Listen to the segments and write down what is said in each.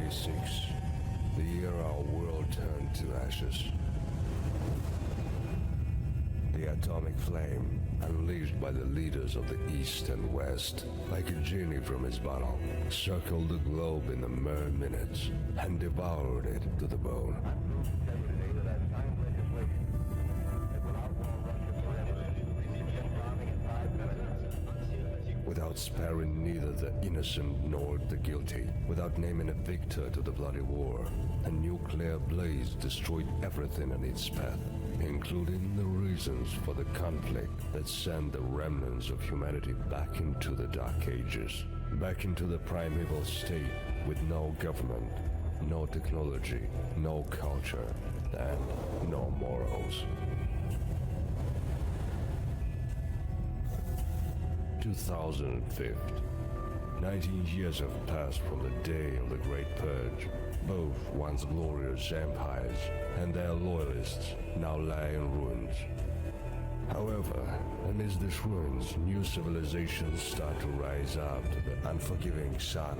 1986, the year our world turned to ashes. The atomic flame, unleashed by the leaders of the East and West, like a genie from his bottle, circled the globe in a mere minutes and devoured it to the bone. Without sparing neither the innocent nor the guilty, without naming a victor to the bloody war, a nuclear blaze destroyed everything in its path, including the reasons for the conflict that sent the remnants of humanity back into the Dark Ages, back into the primeval state with no government, no technology, no culture, and no morals. 2005. 19 years have passed from the day of the Great Purge. Both once glorious empires and their loyalists now lie in ruins. However, amidst these ruins, new civilizations start to rise up to the unforgiving sun.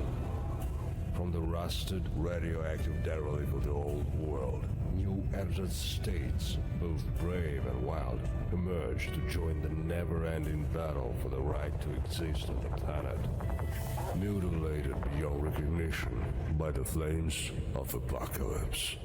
From the rusted, radioactive derelict of the old world, new entered states, both brave and wild, emerge to join the never-ending battle for the right to exist on the planet, mutilated beyond recognition by the flames of apocalypse.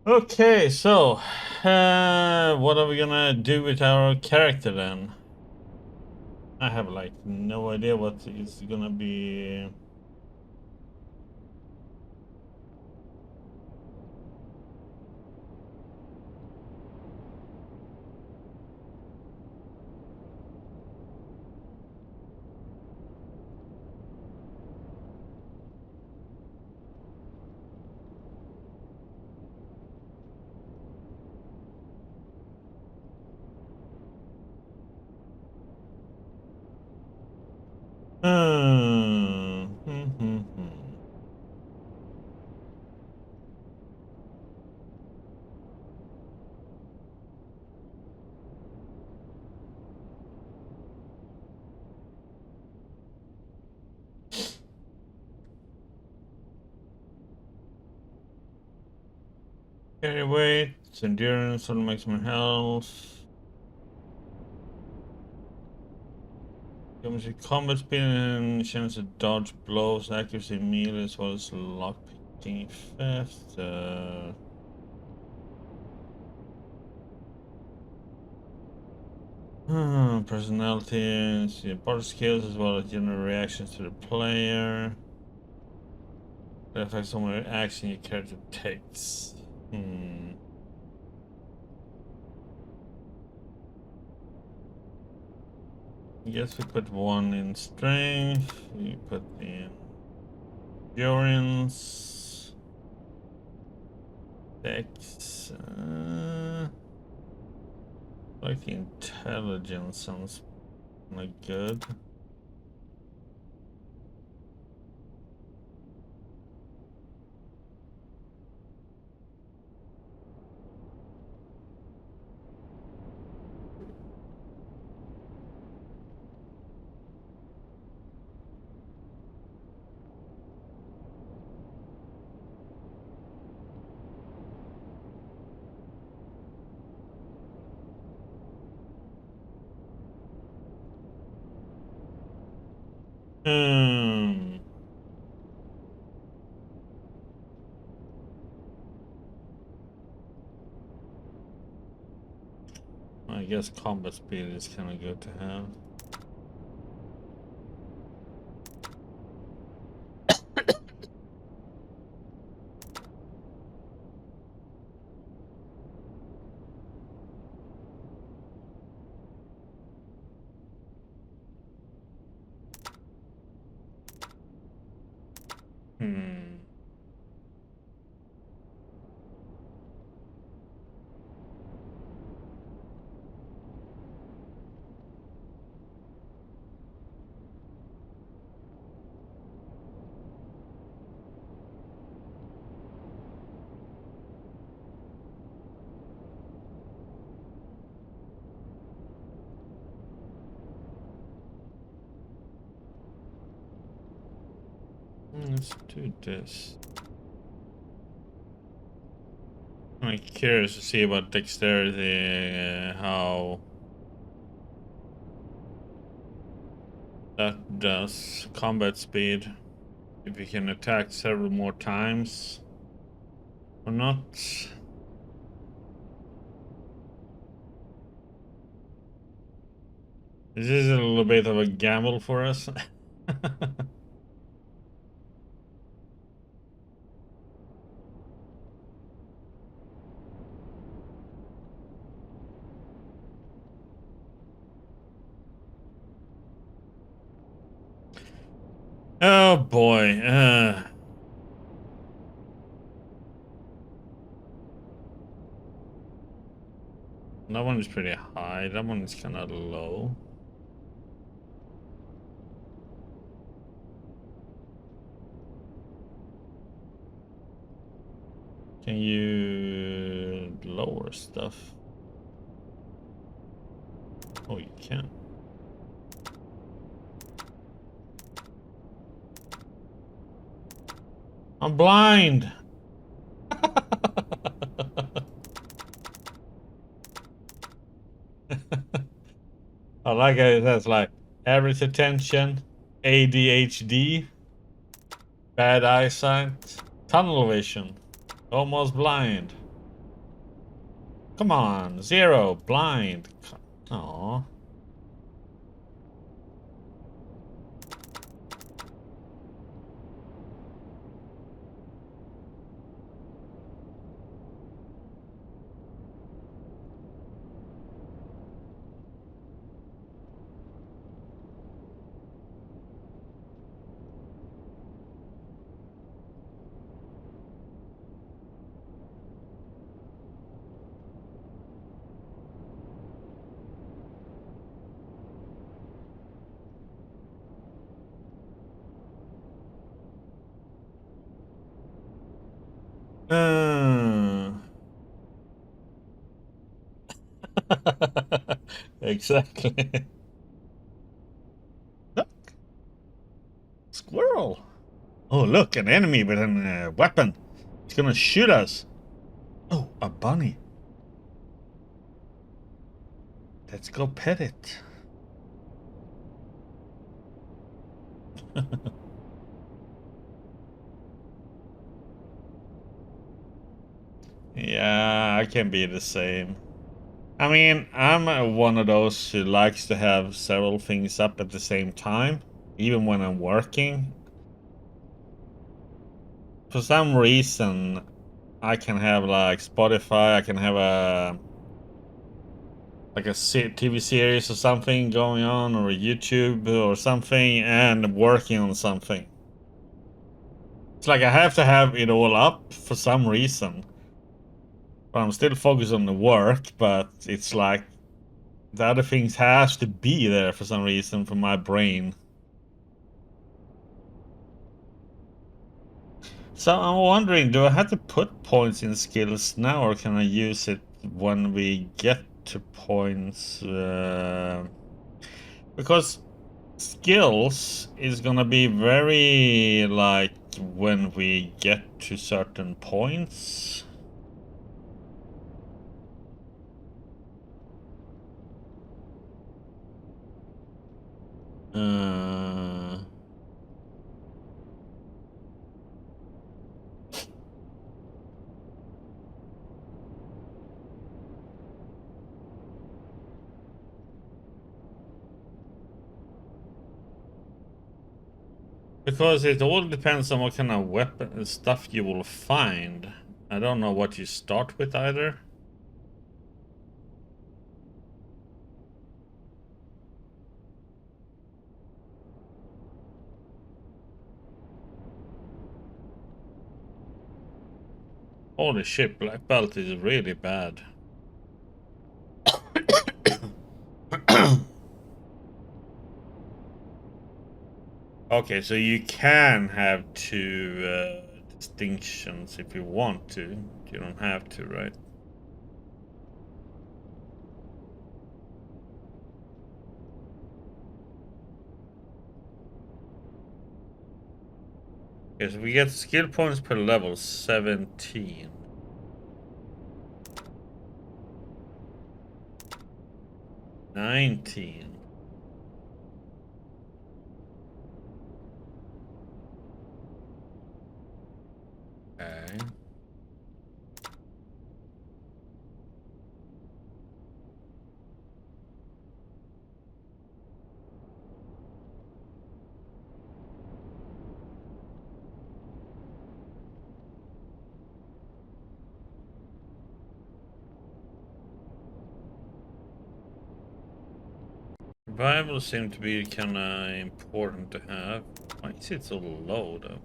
Okay, so what are we gonna do with our character then? I have like no idea what is gonna be. Hmm. Carry weight, endurance, on maximum health. Comes with combat speed and chance to dodge blows, accuracy, melee, as well as lockpicking theft. Personalities, party skills, as well as general reactions to the player. That affects on what action your character takes. I guess we put one in strength. We put in endurance. Dex. Like the intelligence sounds like good. Hmm. I guess combat speed is kind of good to have. Hmm. Let's do this. I'm curious to see about dexterity, how that does. Combat speed. If you can attack several more times or not. This is a little bit of a gamble for us. Oh boy. That one is pretty high. That one is kind of low. Can you lower stuff? Oh, you can. I'm blind. I like it. That's like average attention, ADHD, bad eyesight, tunnel vision, almost blind. Come on, 0, blind. Aww. Exactly. Look, squirrel. Oh, look, an enemy with a weapon. It's gonna shoot us. Oh, a bunny. Let's go pet it. Yeah, I can be the same. I mean, I'm one of those who likes to have several things up at the same time, even when I'm working. For some reason, I can have like Spotify, I can have a TV series or something going on, or YouTube or something, and working on something. It's like I have to have it all up for some reason. But I'm still focused on the work, but it's like the other things has to be there for some reason for my brain. So I'm wondering, do I have to put points in skills now, or can I use it when we get to points? Because skills is gonna be very like when we get to certain points. Uh, because it all depends on what kind of weapon stuff you will find. I don't know what you start with either. Holy shit, black belt is really bad. Okay, so you can have two distinctions if you want to. You don't have to, right? Okay, so we get skill points per level, 17. 19. Okay. Survival seems to be kind of important to have. Why is it so low, though?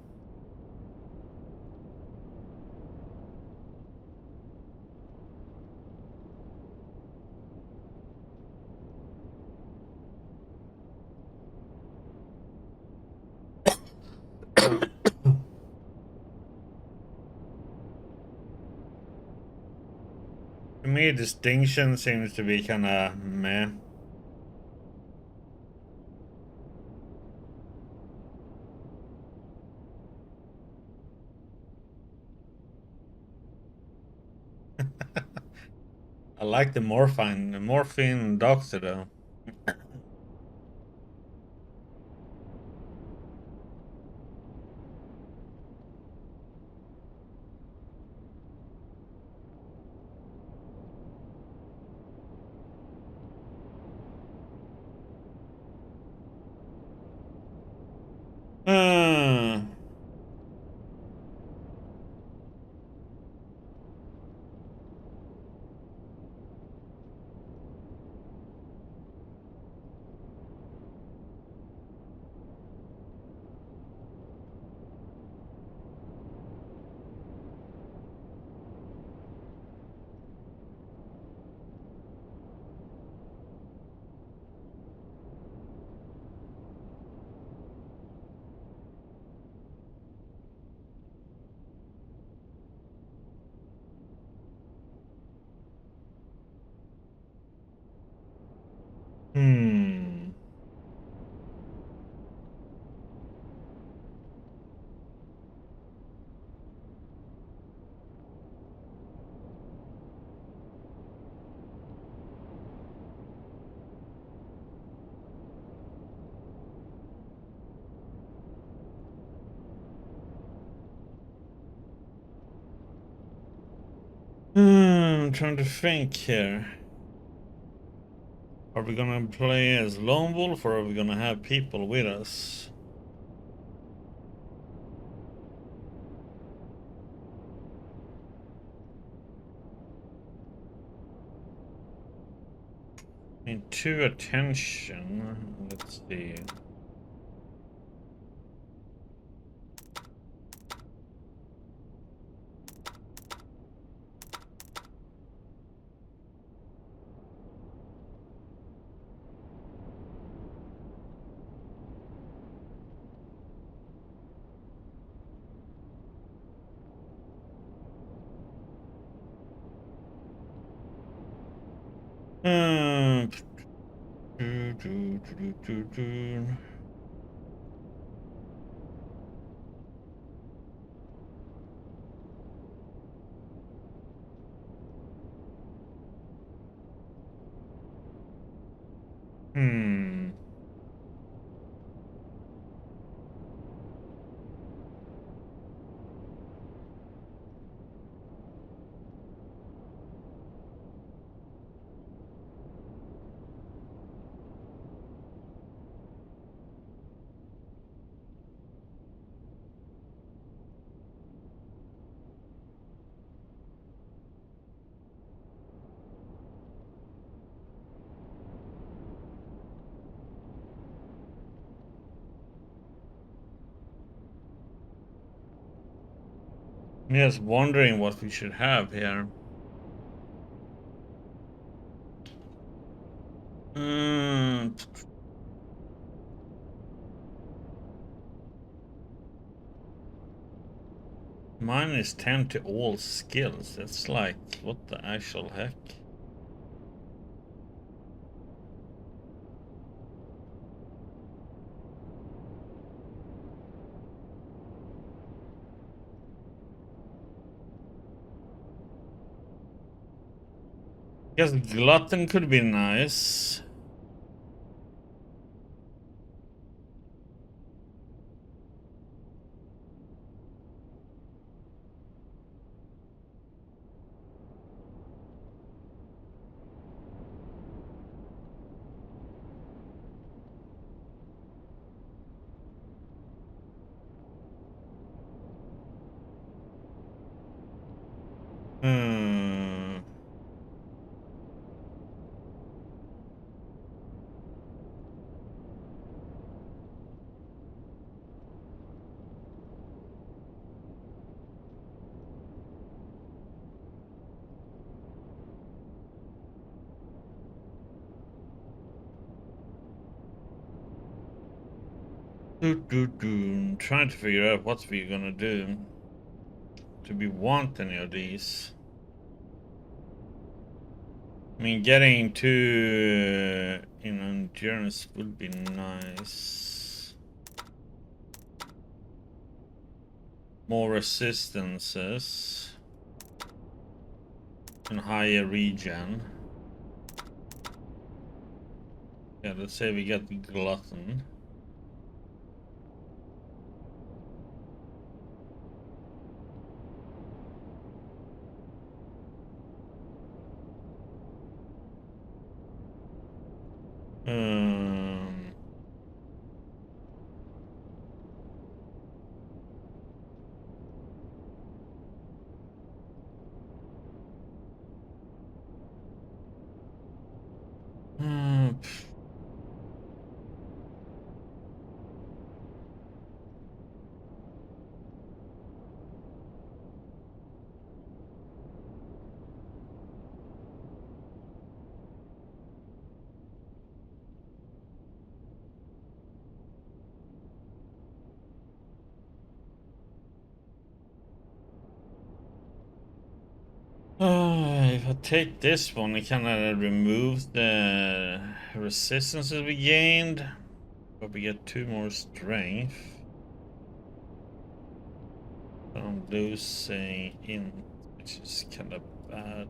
To me, distinction seems to be kind of meh. I like the morphine doctor, though. Hmm. I'm trying to think here. Are we gonna play as Lone Wolf or are we gonna have people with us? Into attention. Let's see. Um, Hmm. Yes, wondering what we should have here. Hmm. Mine is 10 to all skills. That's like, what the actual heck? Guess Glutton could be nice. Hmm. Trying to figure out what we're gonna do. Do we want any of these? I mean, getting to in endurance would be nice. More resistances and higher regen. Yeah, let's say we get the Glutton. Um, hmm, I take this one, it kind of removes the resistances we gained, but we get 2 more strength. But I'm losing int, which is kind of bad.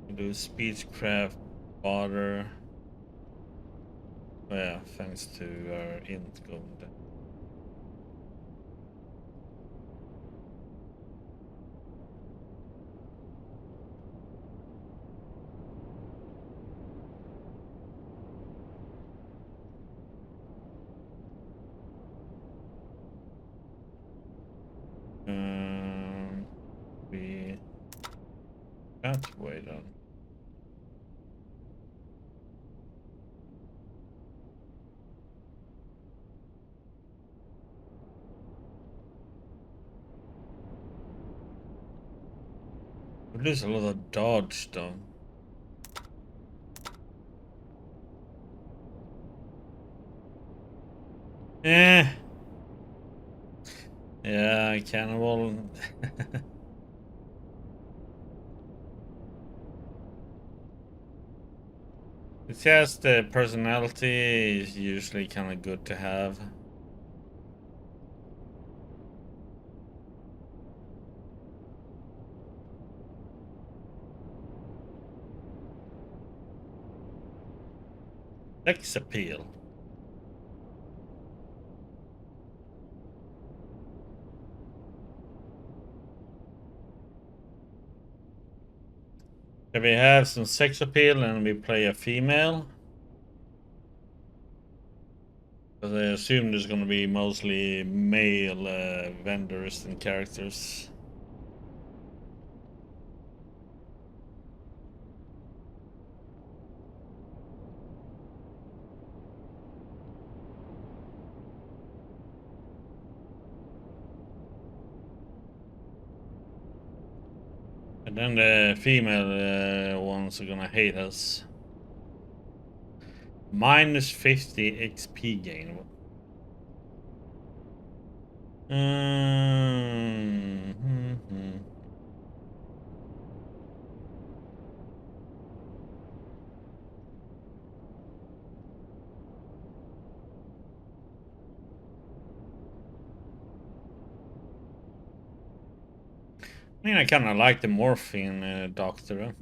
We lose speechcraft, water. Oh yeah, thanks to our int going down. We can't wait on. We lose a lot of dodge though. Eh. Yeah, cannibal. It's just the personality is usually kind of good to have. Sex appeal. Can we have some sex appeal and we play a female? Because I assume there's going to be mostly male vendors and characters. And then the female ones are gonna hate us. Minus 50 XP gain. I mean, I kind of like the morphine doctor.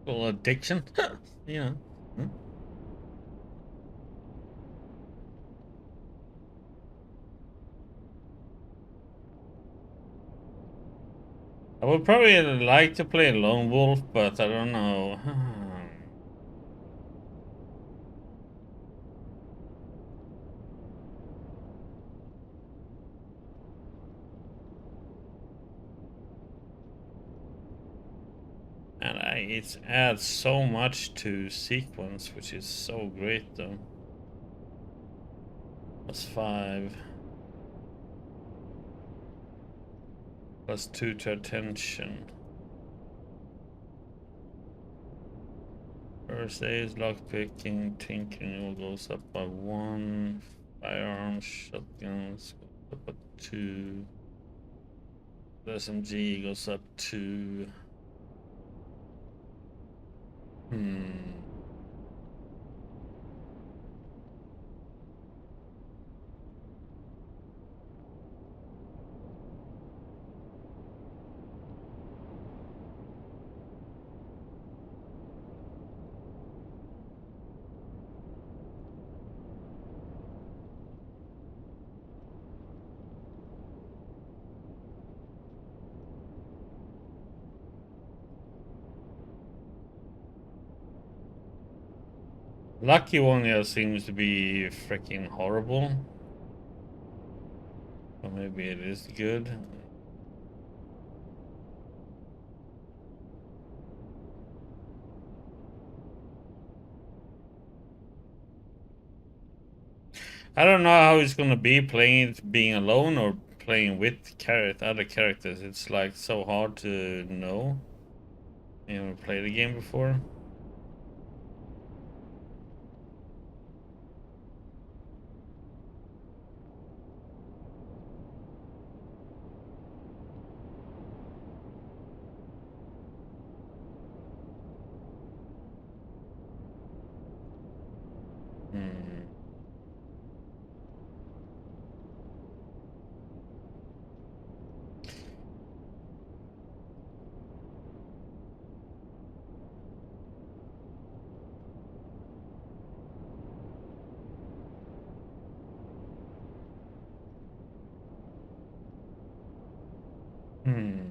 Little addiction, you know. I would probably like to play Lone Wolf, but I don't know. And it adds so much to sequence, which is so great though. +5. +2 to attention. First aid, lockpicking, tinkering all goes up by 1. Firearms, shotguns goes up by 2. SMG goes up 2. Lucky one, yeah, seems to be freaking horrible. Or maybe it is good. I don't know how it's gonna be playing it being alone or playing with other characters. It's like so hard to know. You never played the game before. Hmm.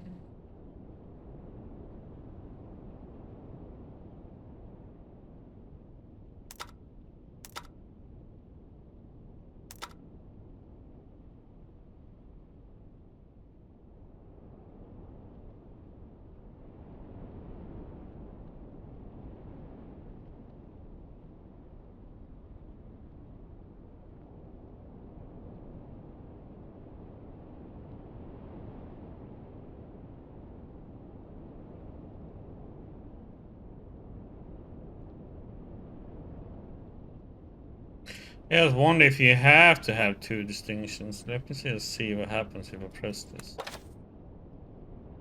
Yeah, I was wondering if you have to have two distinctions. Let me see what happens if I press this.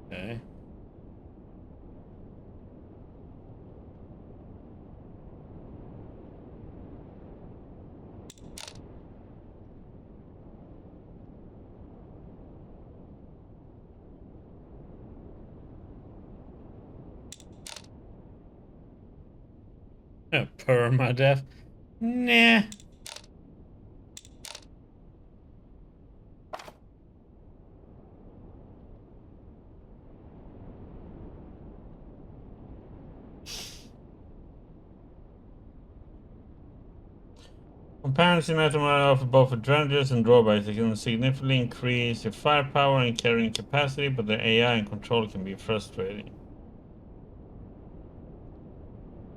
Okay. Permadeath. Nah. Comparison item offer both advantages and drawbacks. They can significantly increase your firepower and carrying capacity, but the AI and control can be frustrating.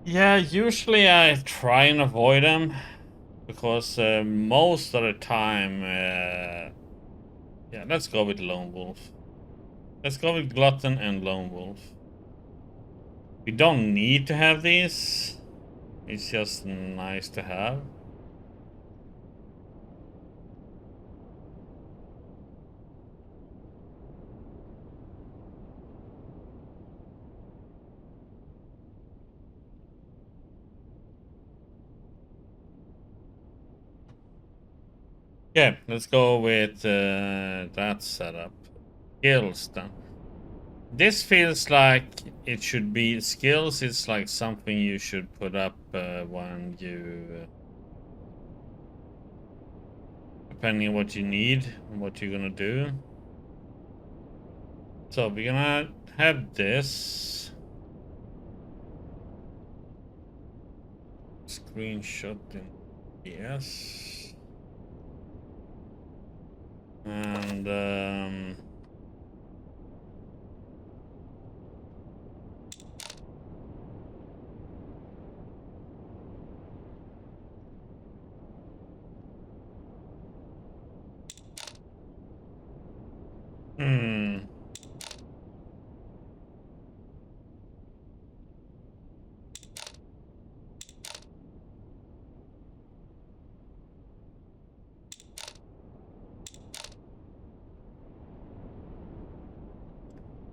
Yeah, usually I try and avoid them because most of the time, yeah, let's go with Lone Wolf. Let's go with Glutton and Lone Wolf. We don't need to have these. It's just nice to have. Yeah, let's go with that setup. Skills then. This feels like it should be skills. It's like something you should put up when you, depending on what you need and what you're gonna do. So we're gonna have this screenshot in yes, and hmm.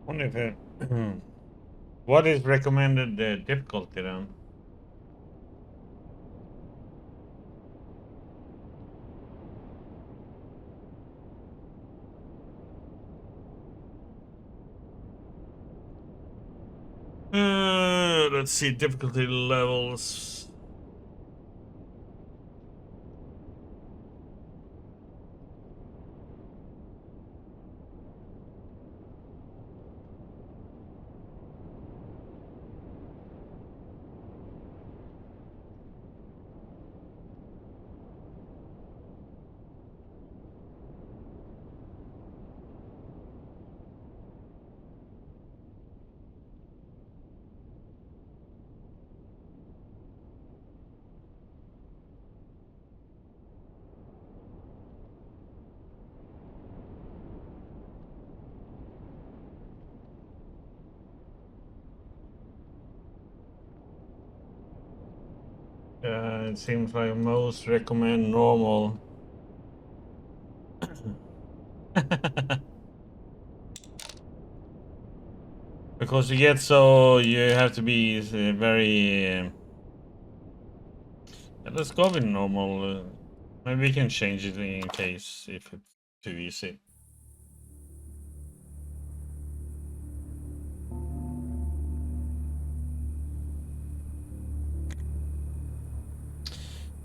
Wonder if it, what is recommended difficulty then? Let's see difficulty levels. It seems like most recommend normal. Because you get so you have to be very. Let's go with normal. Maybe we can change it in case if it's too easy.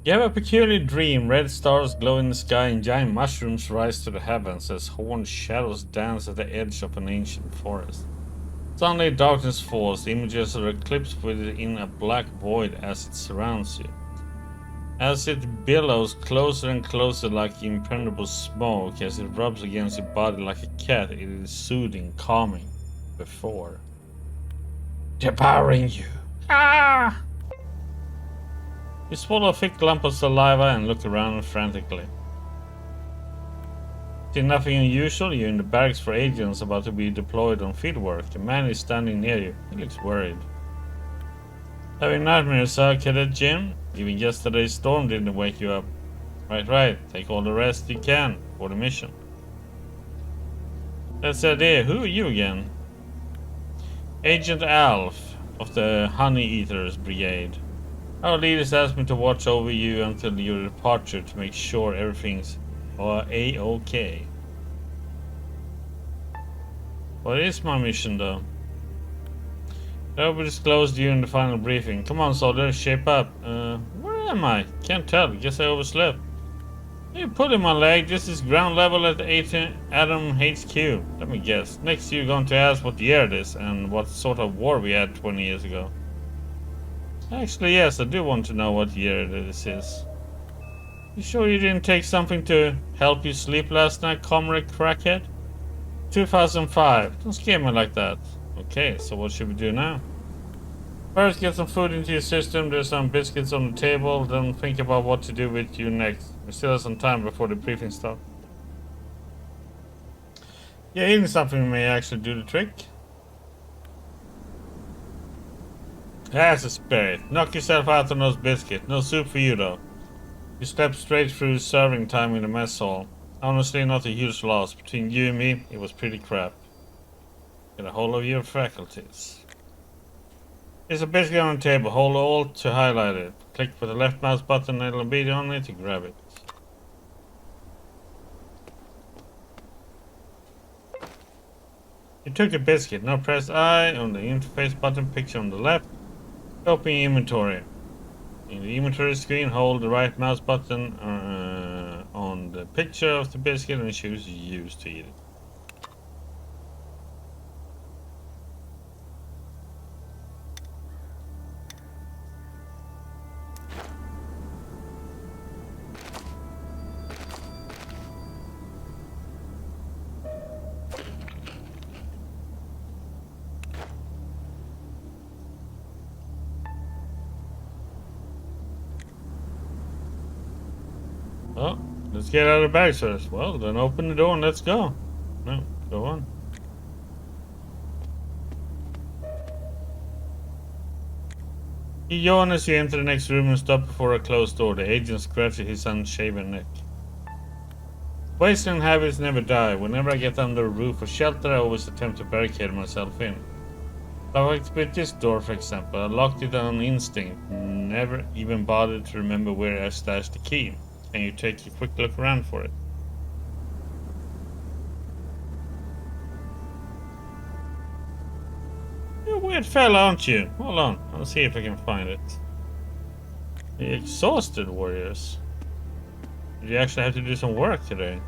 You have a peculiar dream. Red stars glow in the sky and giant mushrooms rise to the heavens as horned shadows dance at the edge of an ancient forest. Suddenly darkness falls, the images are eclipsed within a black void as it surrounds you. As it billows closer and closer like impenetrable smoke, as it rubs against your body like a cat, it is soothing, calming, before devouring you. Ah! You swallow a thick lump of saliva and look around frantically. See nothing unusual. You're in the barracks for agents about to be deployed on fieldwork. A man is standing near you. He looks worried. Having nightmares, huh, Cadet Jim? Even yesterday's storm didn't wake you up. Right. Take all the rest you can for the mission. That's the idea. Who are you again? Agent Alf of the Honey Eaters Brigade. Our leaders asked me to watch over you until your departure to make sure everything's A-OK. What is my mission, though? That will be disclosed during the final briefing. Come on, soldier, shape up. Where am I? Can't tell. Guess I overslept. You pulling my leg. This is ground level at 18 Adam HQ. Let me guess. Next, you're going to ask what year it is and what sort of war we had 20 years ago. Actually, yes, I do want to know what year this is. You sure you didn't take something to help you sleep last night, comrade crackhead? 2005. Don't scare me like that. Okay, so what should we do now? First, get some food into your system. There's some biscuits on the table. Then think about what to do with you next. We still have some time before the briefing starts. Yeah, eating something may actually do the trick. That's a spirit. Knock yourself out on those biscuits. No soup for you, though. You slept straight through serving time in the mess hall. Honestly, not a huge loss. Between you and me, it was pretty crap. Get a hold of your faculties. There's a biscuit on the table. Hold Alt to highlight it. Click with the left mouse button and it'll be on it to grab it. You took a biscuit. Now press I on the interface button picture on the left. Open inventory. In the inventory screen, hold the right mouse button on the picture of the biscuit and choose use to eat it. Oh, let's get out of the bag first. Well, then open the door and let's go. No, go on. You yawn as you enter the next room and stop before a closed door. The agent scratches his unshaven neck. Wasteland habits never die. Whenever I get under a roof or shelter, I always attempt to barricade myself in. Like with this door, for example, I locked it on instinct, never even bothered to remember where I stashed the key. Can you take a quick look around for it? You're a weird fella, aren't you? Hold on, I'll see if I can find it. The exhausted warriors. Did you actually have to do some work today?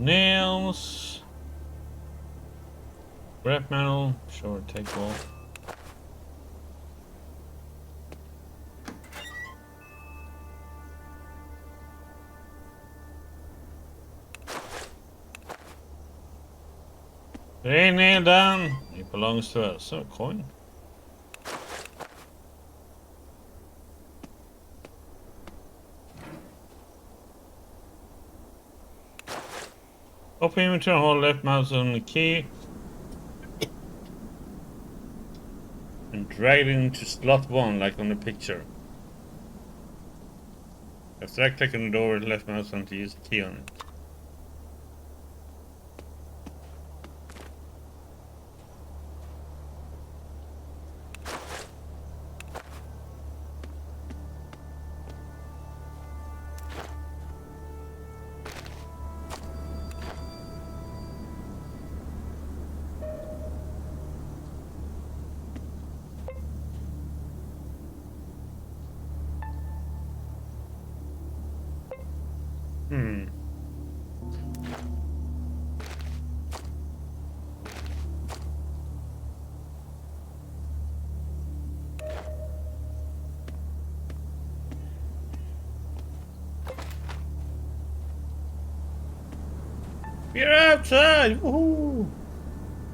Nails. Scrap metal, sure, take all. Hey, nail down. It belongs to us. A coin. Open inventory, hold left mouse on the key. And drag it into slot 1 like on the picture. After right click on the door with left mouse on to use the key on it. We're outside! Woohoo!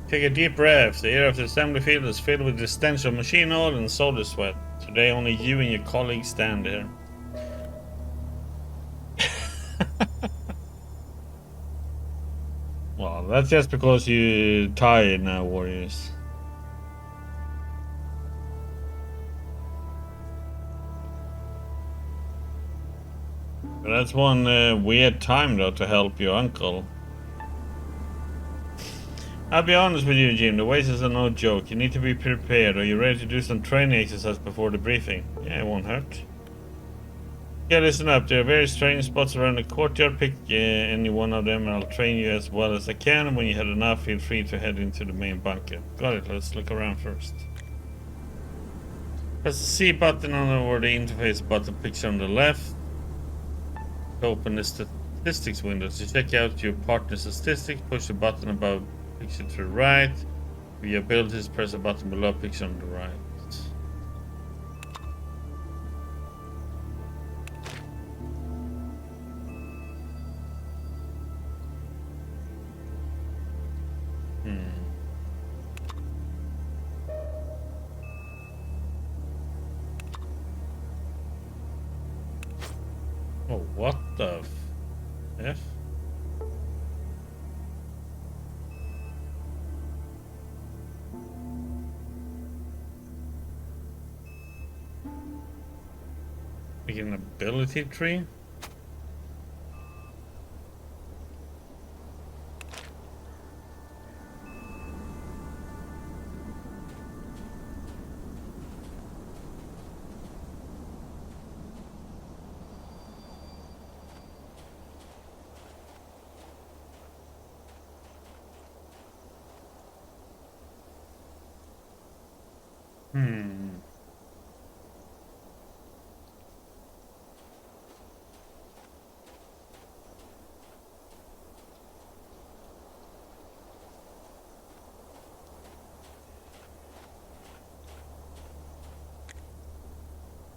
Take a deep breath. The air of the assembly field is filled with the stench of machine oil and soldier sweat. Today only you and your colleagues stand there. Well, that's just because you're tired now, warriors. But that's one weird time, though, to help your uncle. I'll be honest with you, Jim, the wages are no joke. You need to be prepared. Are you ready to do some training exercise before the briefing? Yeah, it won't hurt. Yeah, listen up. There are very strange spots around the courtyard. Pick any one of them and I'll train you as well as I can. When you had enough, feel free to head into the main bunker. Got it, let's look around first. Press the C button on or the interface button picture on the left. Open the statistics window. To check out your partner's statistics, push the button above picture to the right. For your abilities, press the button below picture on the right. Oh, what the F? Like an ability tree?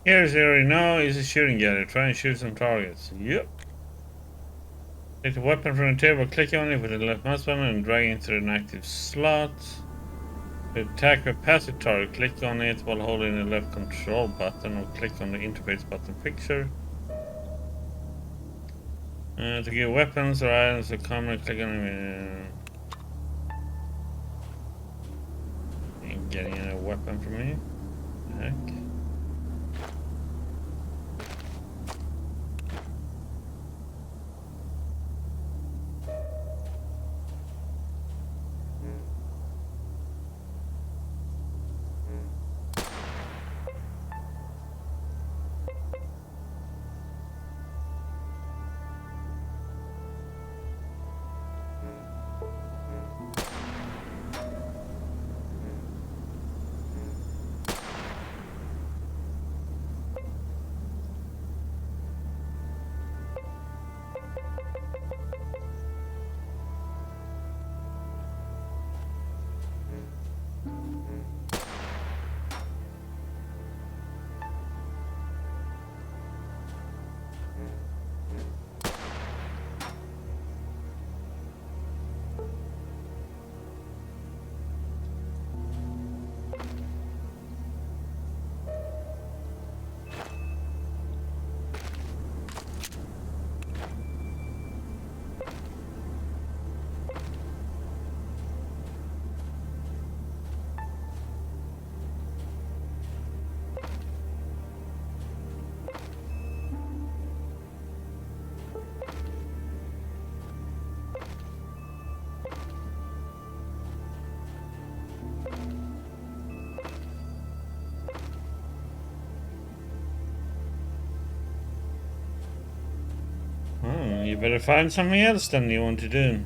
Here's already know is a shooting gallery. Try and shoot some targets. Yep. Take the weapon from the table, click on it with the left mouse button and drag it into an active slot. To attack a passive target, click on it while holding the left control button or click on the interface button picture. To get weapons or items to comment, click on it. Ain't getting a weapon from me. Heck. You better find something else then you want to do.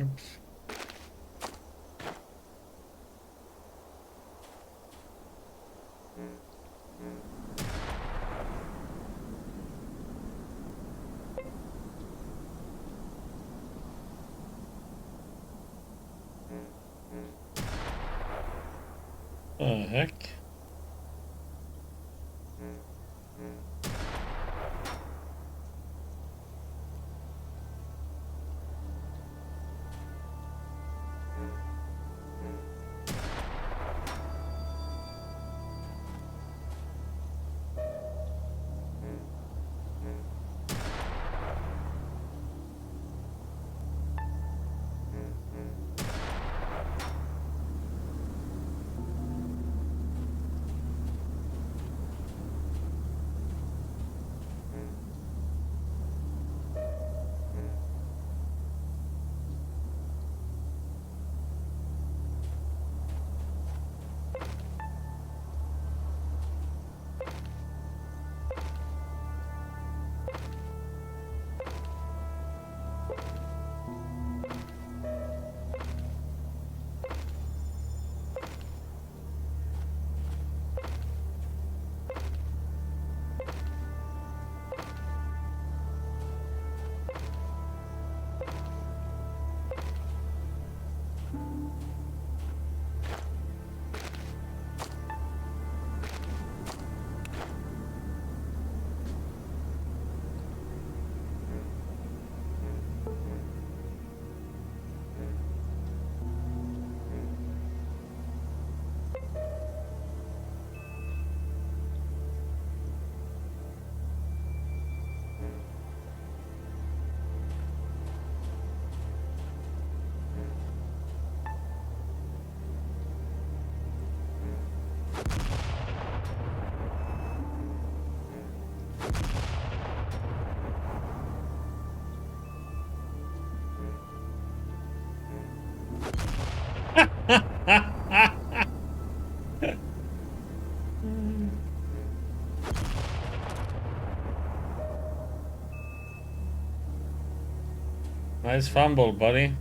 Oops. The heck? Nice fumble, buddy.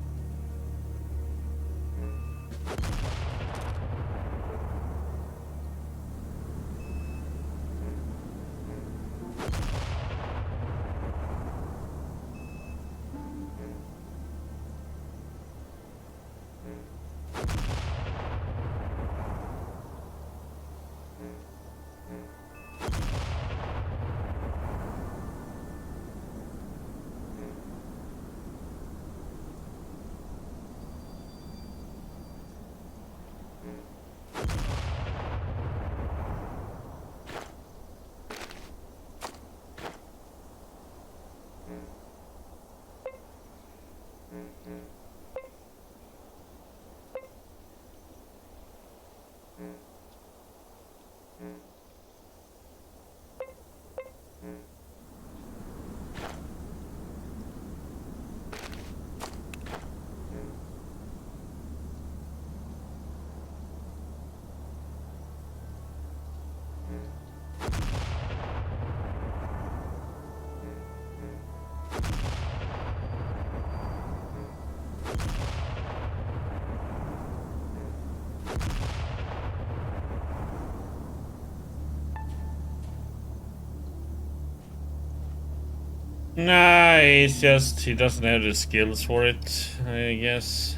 Nah, he's just, he doesn't have the skills for it, I guess.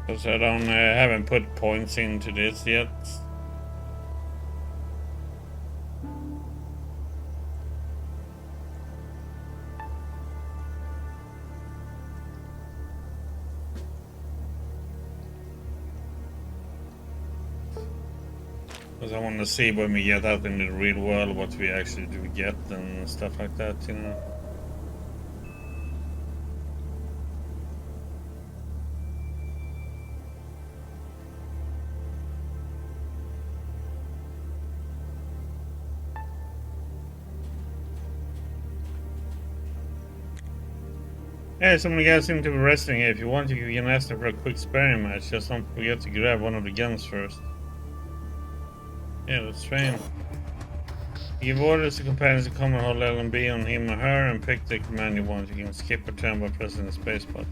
Because I don't haven't put points into this yet. Because I want to see when we get out in the real world what we actually do get and stuff like that, you know. Hey, some of the guys seem to be wrestling here. If you want, you can ask them for a quick sparring match. Just don't forget to grab one of the guns first. Yeah, let's train. Give orders to companions to come and hold L and B on him or her and pick the command you want. You can skip or turn by pressing the space button.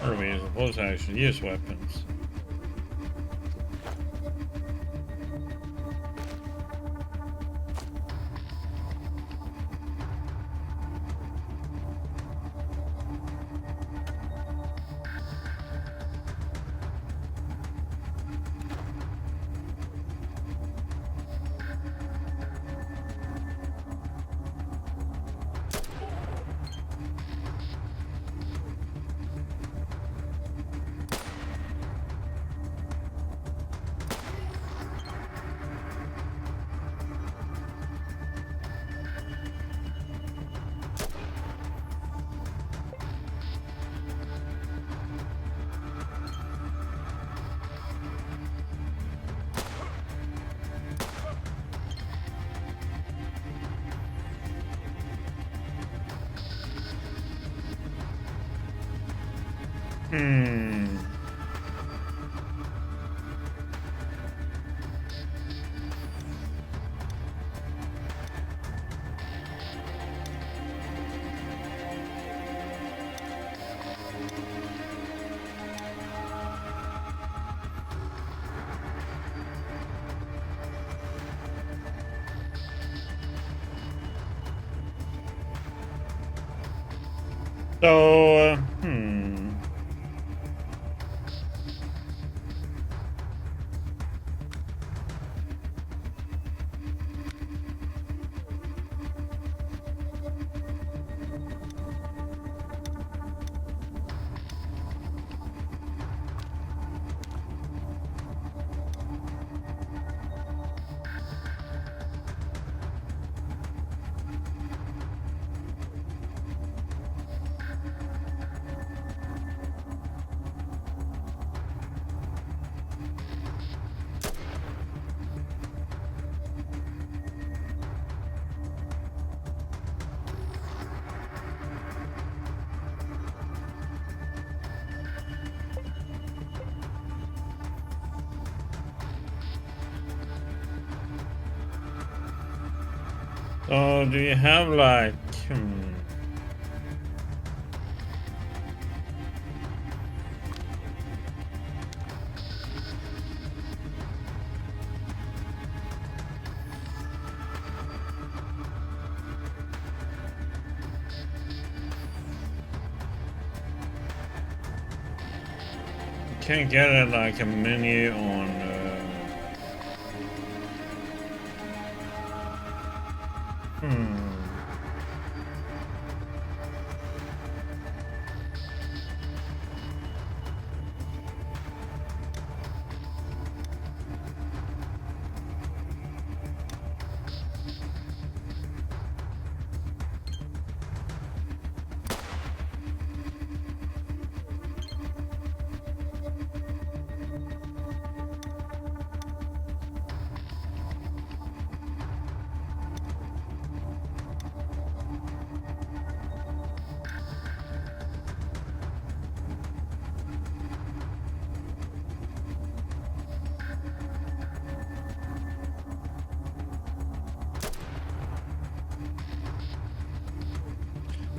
Or we supposed to actually use weapons. So, do you have like, can't get it like a menu on.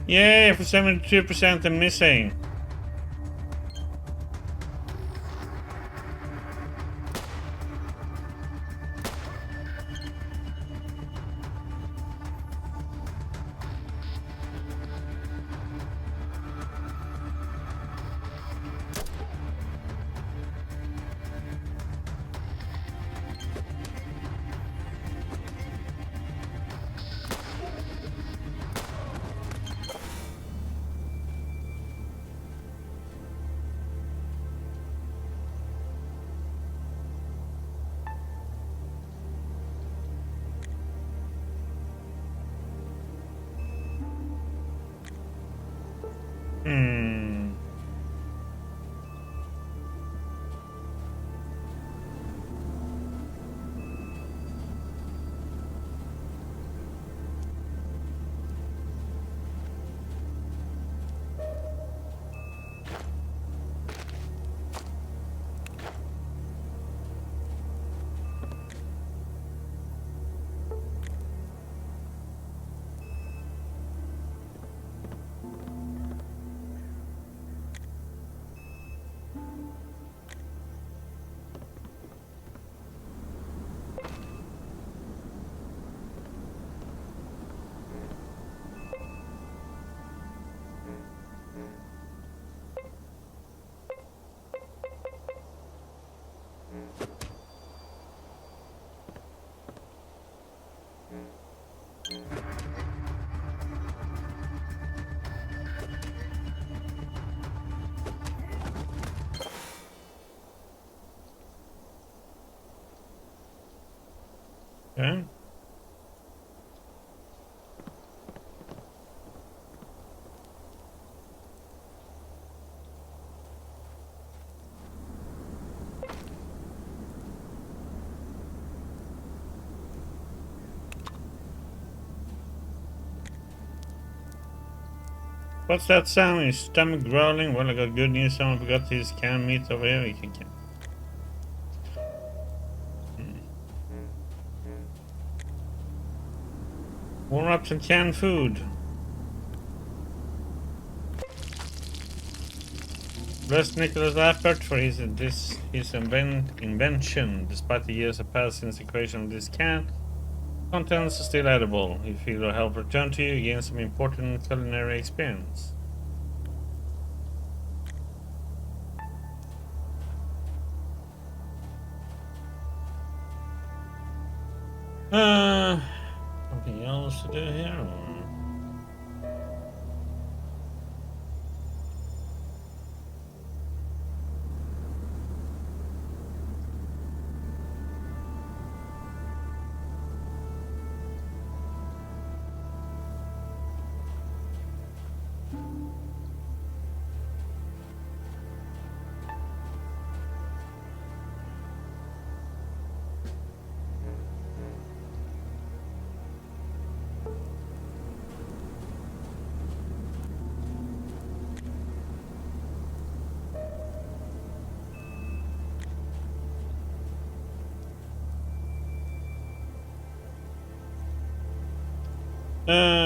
Yay, for 72% I'm missing. Okay. What's that sound? Your stomach growling? Well, I got good news. Someone forgot his canned meat over here. We can. Warm up some canned food. Bless Nicholas Appert for his invention. Despite the years have passed since the creation of this can, contents are still edible. If you will help return to you, gain some important culinary experience. Something else to do here? Or?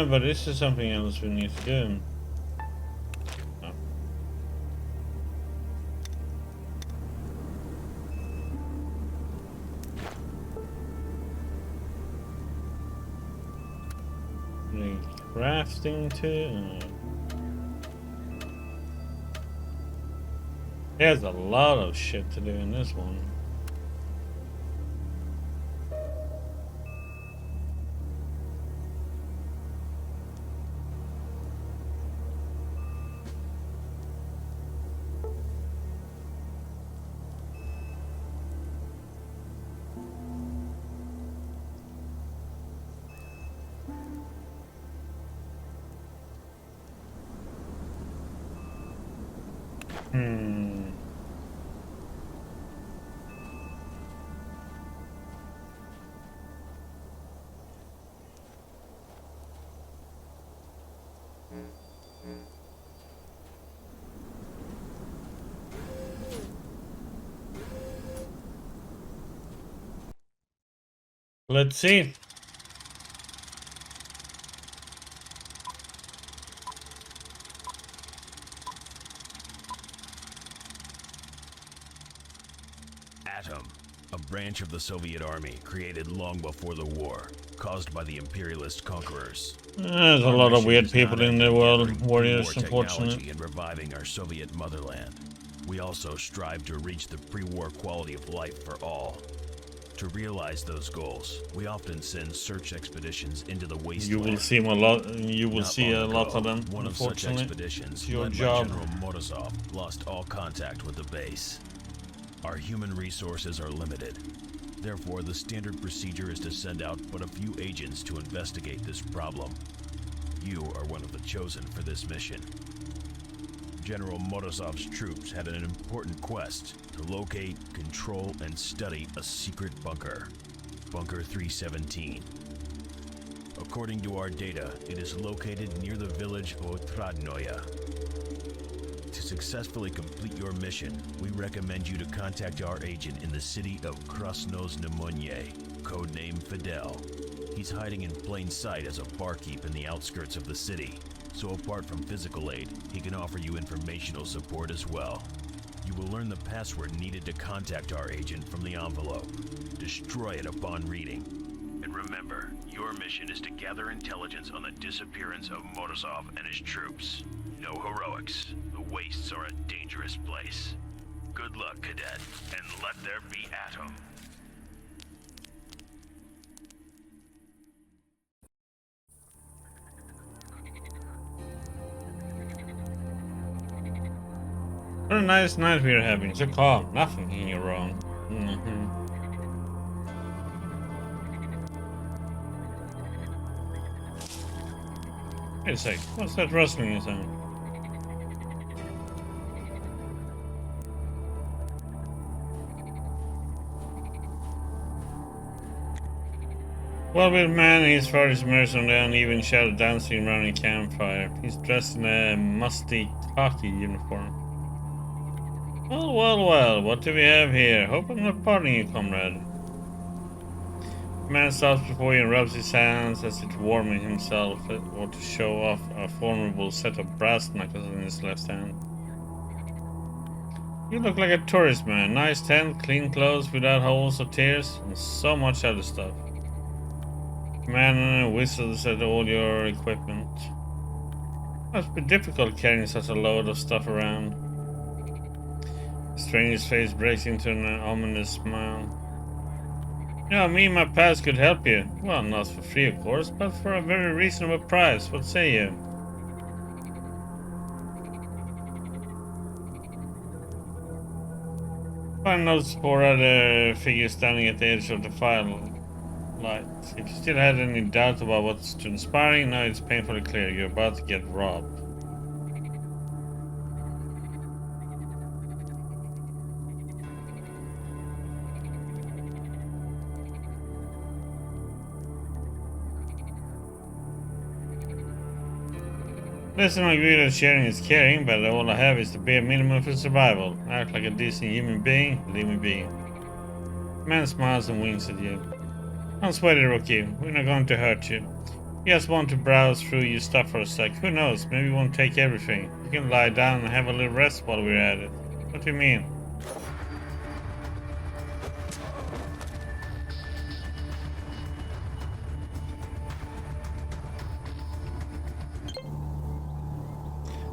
But this is something else we need to do. Oh. Crafting too. There's a lot of shit to do in this one. Let's see. Atom, a branch of the Soviet Army created long before the war, caused by the imperialist conquerors. There's a lot of weird people in the world, warriors, unfortunately. And reviving our Soviet motherland. We also strive to reach the pre-war quality of life for all. To realize those goals, we often send search expeditions into the wasteland. You will see a lot. You will see a lot of them. One of such expeditions, your led job. by General Morozov, lost all contact with the base. Our human resources are limited. Therefore, the standard procedure is to send out but a few agents to investigate this problem. You are one of the chosen for this mission. General Morozov's troops had an important quest to locate, control, and study a secret bunker. Bunker 317. According to our data, it is located near the village Otradnoye. To successfully complete your mission, we recommend you to contact our agent in the city of Krasnoznamenye, codename Fidel. He's hiding in plain sight as a barkeep in the outskirts of the city. So apart from physical aid, he can offer you informational support as well. You will learn the password needed to contact our agent from the envelope. Destroy it upon reading. And remember, your mission is to gather intelligence on the disappearance of Morozov and his troops. No heroics. The wastes are a dangerous place. Good luck, Cadet, and let there be Atom. What a nice night we are having. So calm. Nothing here wrong. Wait a sec. What's that rustling sound? Well-built man, he's far immersed on the uneven shadow dancing around a campfire. He's dressed in a musty khaki uniform. Well, what do we have here? Hope I'm not bothering you, comrade. The man stops before you and rubs his hands as if warming himself or to show off a formidable set of brass knuckles in his left hand. You look like a tourist man. Nice tent, clean clothes without holes or tears, and so much other stuff. The man whistles at all your equipment. Must be difficult carrying such a load of stuff around. The stranger's face breaks into an ominous smile. You know, me and my pals could help you. Well, not for free, of course, but for a very reasonable price. What say you? I noticed four other figures standing at the edge of the firelight. If you still had any doubt about what's transpiring, now it's painfully clear. You're about to get robbed. Listen, I agree that sharing is caring, but all I have is the bare minimum for survival. Act like a decent human being, leave me be. The man smiles and winks at you. Don't sweat it, rookie. We're not going to hurt you. We just want to browse through your stuff for a sec. Who knows, maybe we won't take everything. You can lie down and have a little rest while we're at it. What do you mean?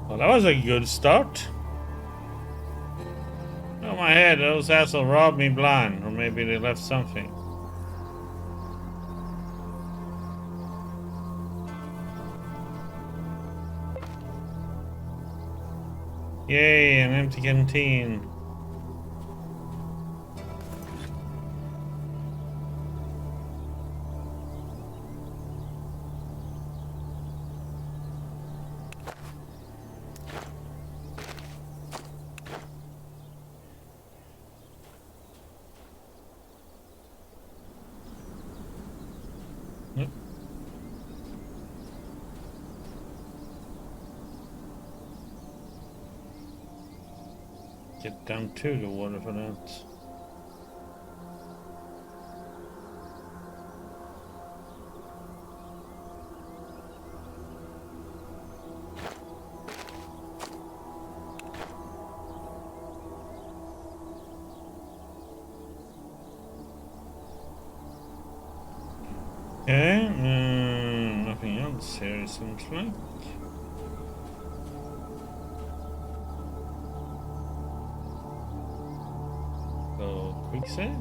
Well, that was a good start. Oh my head, those assholes robbed me blind. Or maybe they left something. Yay, an empty canteen. Yep. Get down to the water for that. Okay, nothing else here, it seems like. So, quick save.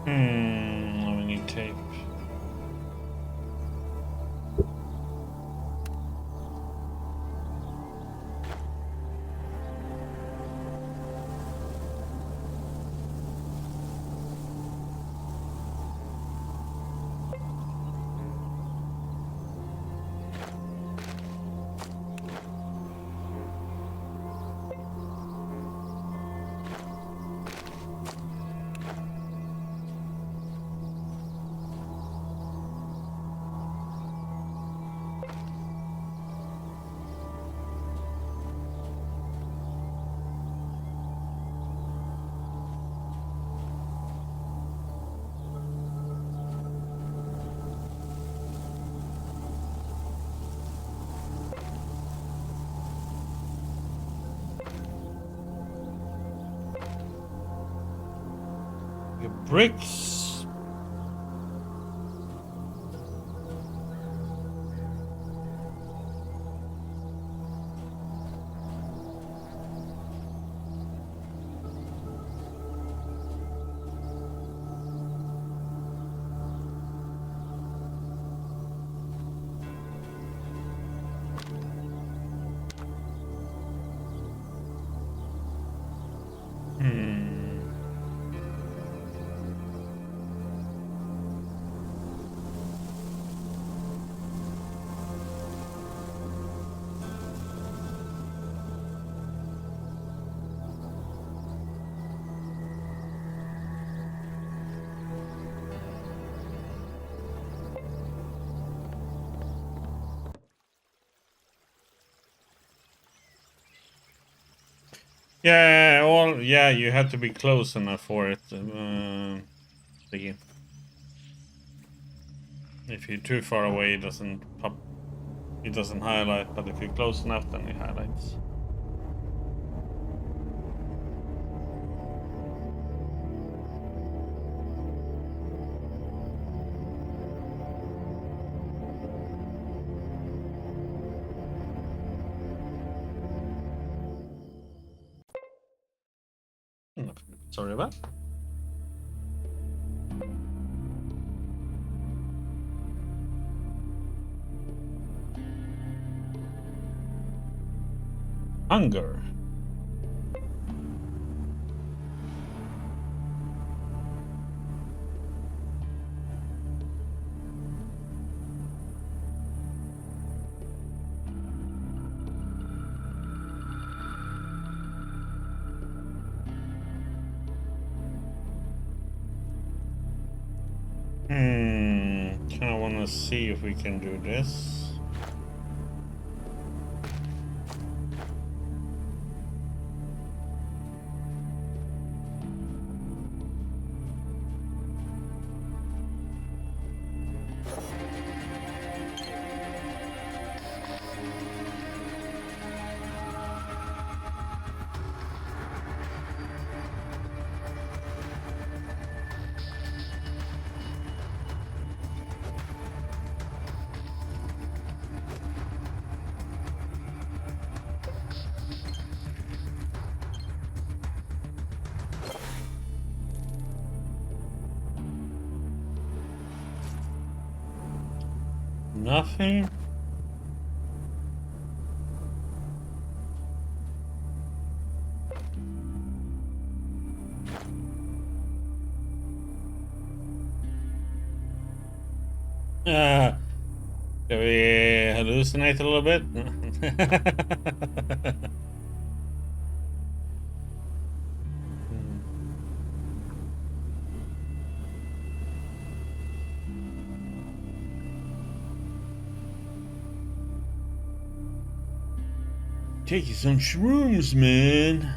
We need tape. The bricks. Yeah, you have to be close enough for it. Thingy. If you're too far away, it doesn't pop. It doesn't highlight. But if you're close enough, then it highlights. Sorry about. Hunger. Kind of want to see if we can do this. Nothing. Can we hallucinate a little bit? Take you some shrooms, man.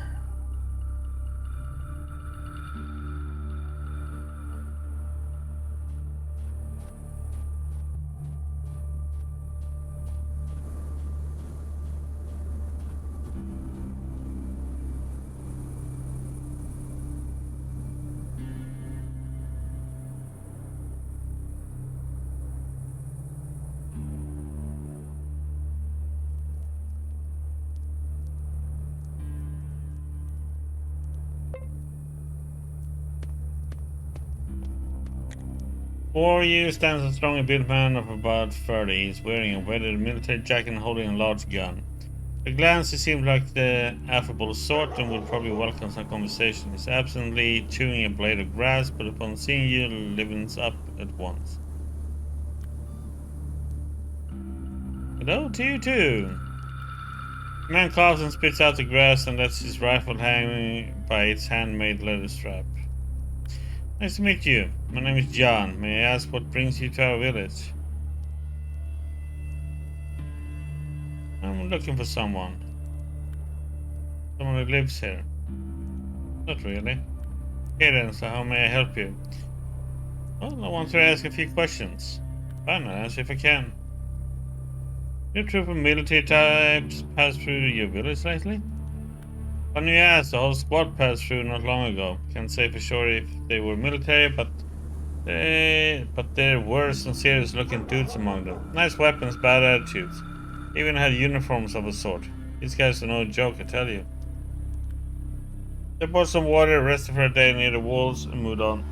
Before you stands a strongly built man of about 30. He's wearing a weathered military jacket and holding a large gun. At a glance, he seems like the affable sort and will probably welcome some conversation. He's absently chewing a blade of grass, but upon seeing you, livens up at once. Hello to you too. The man coughs and spits out the grass and lets his rifle hang by its handmade leather strap. Nice to meet you. My name is John. May I ask what brings you to our village? I'm looking for someone. Someone who lives here. Not really. Okay then, so how may I help you? Well, I want to ask a few questions. Fine, I'll answer if I can. Did a troop of military types pass through your village lately? Funny you ask, the whole squad passed through not long ago. Can't say for sure if they were military, but there were some serious looking dudes among them. Nice weapons, bad attitudes. Even had uniforms of a sort. These guys are no joke, I tell you. They bought some water, rested for a day near the walls, and moved on.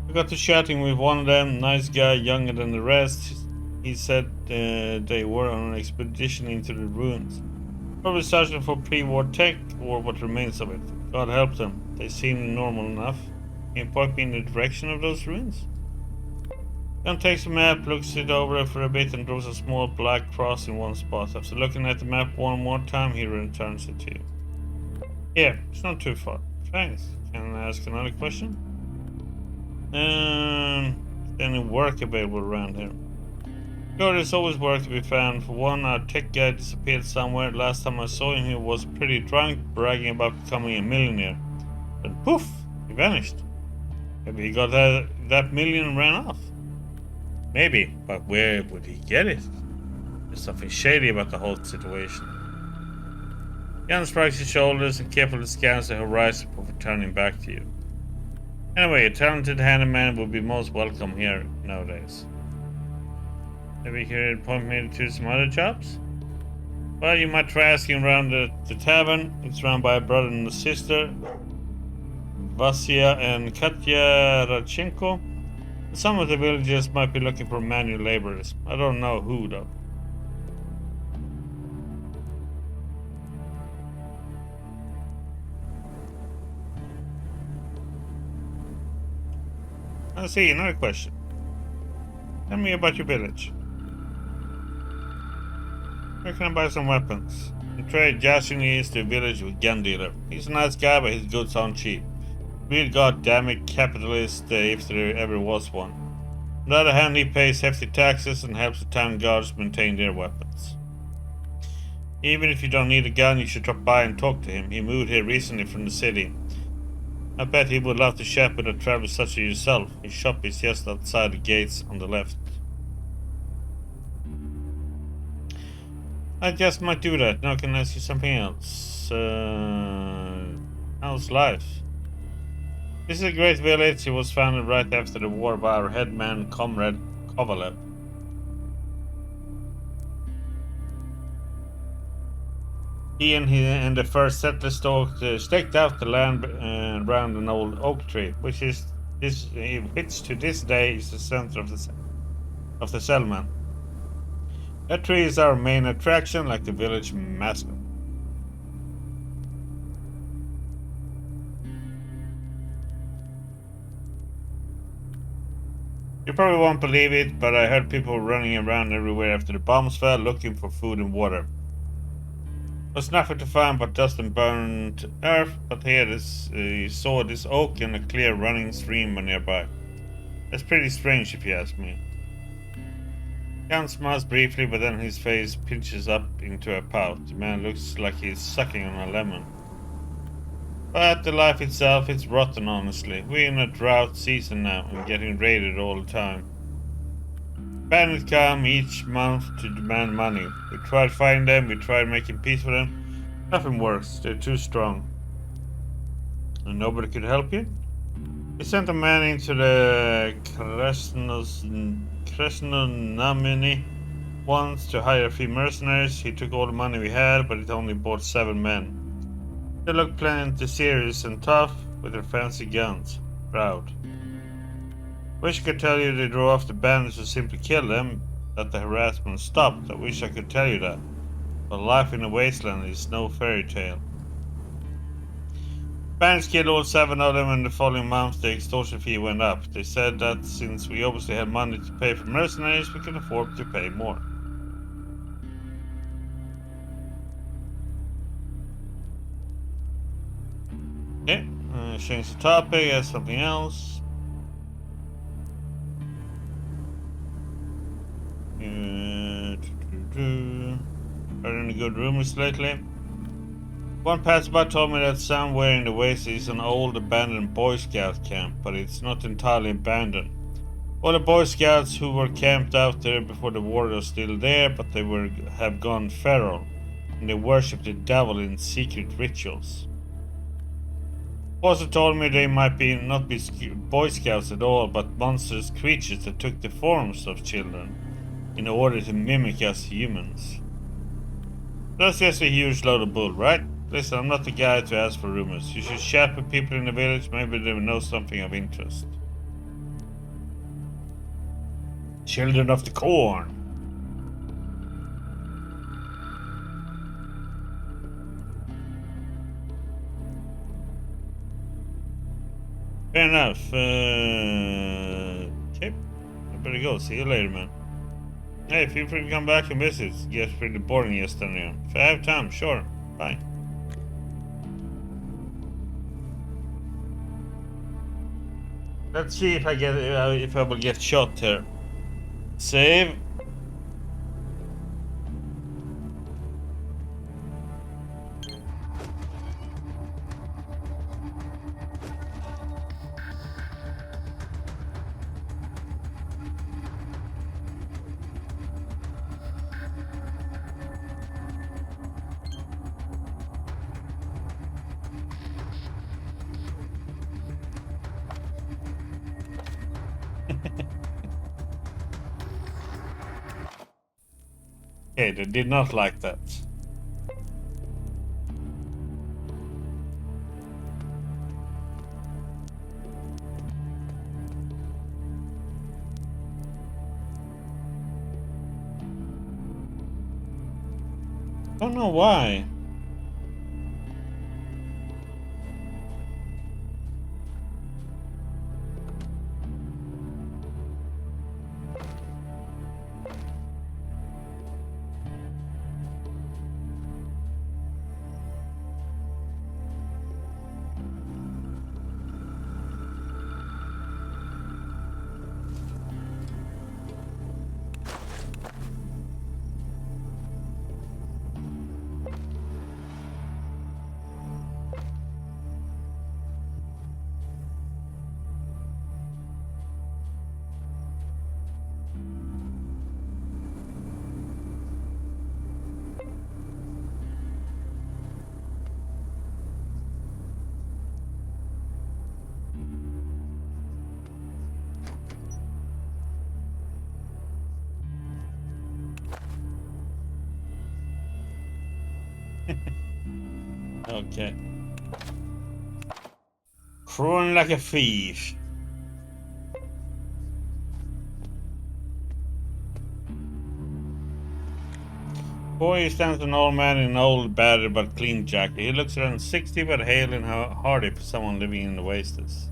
We got to chatting with one of them, nice guy, younger than the rest. He said they were on an expedition into the ruins. Probably searching for pre-war tech or what remains of it. God help them. They seem normal enough. Can you point me in the direction of those ruins? John takes the map, looks it over for a bit and draws a small black cross in one spot. After looking at the map one more time, he returns it to you. Yeah, it's not too far. Thanks. Can I ask another question? Any work available around here? Sure, there's always work to be found. For one, our tech guy disappeared somewhere. Last time I saw him, he was pretty drunk, bragging about becoming a millionaire. But poof, he vanished. Maybe he got that million and ran off. Maybe, but where would he get it? There's something shady about the whole situation. Jan strikes his shoulders and carefully scans the horizon before turning back to you. Anyway, a talented handyman would be most welcome here nowadays. Maybe you could point me to some other jobs? Well, you might try asking around the tavern. It's run by a brother and a sister, Vasya and Katya Radchenko. Some of the villagers might be looking for manual laborers. I don't know who, though. Let's see, another question. Tell me about your village. Where can I buy some weapons? In trade, Jashin is the village with gun dealer. He's a nice guy, but his goods aren't cheap. Real goddamn capitalist if there ever was one. On the other hand, he pays hefty taxes and helps the town guards maintain their weapons. Even if you don't need a gun, you should drop by and talk to him. He moved here recently from the city. I bet he would love to chat with a traveler such as yourself. His shop is just outside the gates on the left. I just might do that. Now can I ask you something else? How's life? This is a great village. It was founded right after the war by our headman, Comrade Kovalev. He and the first settlers staked out the land around an old oak tree, which to this day is the center of the settlement. That tree is our main attraction, like the village mascot. You probably won't believe it, but I heard people running around everywhere after the bombs fell, looking for food and water. Was nothing to find but dust and burnt earth, but here you saw this oak and a clear running stream nearby. That's pretty strange if you ask me. Jan smiles briefly, but then his face pinches up into a pout. The man looks like he's sucking on a lemon. But the life itself, it's rotten, honestly. We're in a drought season now and getting raided all the time. Bandits come each month to demand money. We tried fighting them, we tried making peace with them. Nothing works, they're too strong. And nobody could help you? We sent a man into the Kresnonamini once to hire a few mercenaries. He took all the money we had, but it only bought 7 men. They looked plenty serious and tough, with their fancy guns. Proud. Wish I could tell you they drove off the bandits or simply killed them, that the harassment stopped. I wish I could tell you that. But life in the wasteland is no fairy tale. Bandits killed all 7 of them, and the following month the extortion fee went up. They said that since we obviously had money to pay for mercenaries, we could afford to pay more. Okay, change the topic, add something else. Heard any good rumors lately? One passerby told me that somewhere in the West is an old abandoned Boy Scout camp, but it's not entirely abandoned. All the Boy Scouts who were camped out there before the war are still there, but they have gone feral, and they worship the devil in secret rituals. Also told me they might not be Boy Scouts at all, but monstrous creatures that took the forms of children in order to mimic us humans. That's just a huge load of bull, right? Listen, I'm not the guy to ask for rumors. You should chat with people in the village, maybe they will know something of interest. Children of the Corn. Fair enough. Okay. I better go. See you later, man. Hey, feel free to come back and visit. It gets pretty boring yesterday. If I have time, sure. Bye. Let's see if I will get shot here. Save. Okay, they did not like that. Don't know why. Okay. Crawling like a thief. Before you stands an old man in an old, battered but clean jacket. He looks around 60 but hale and hardy for someone living in the wastes.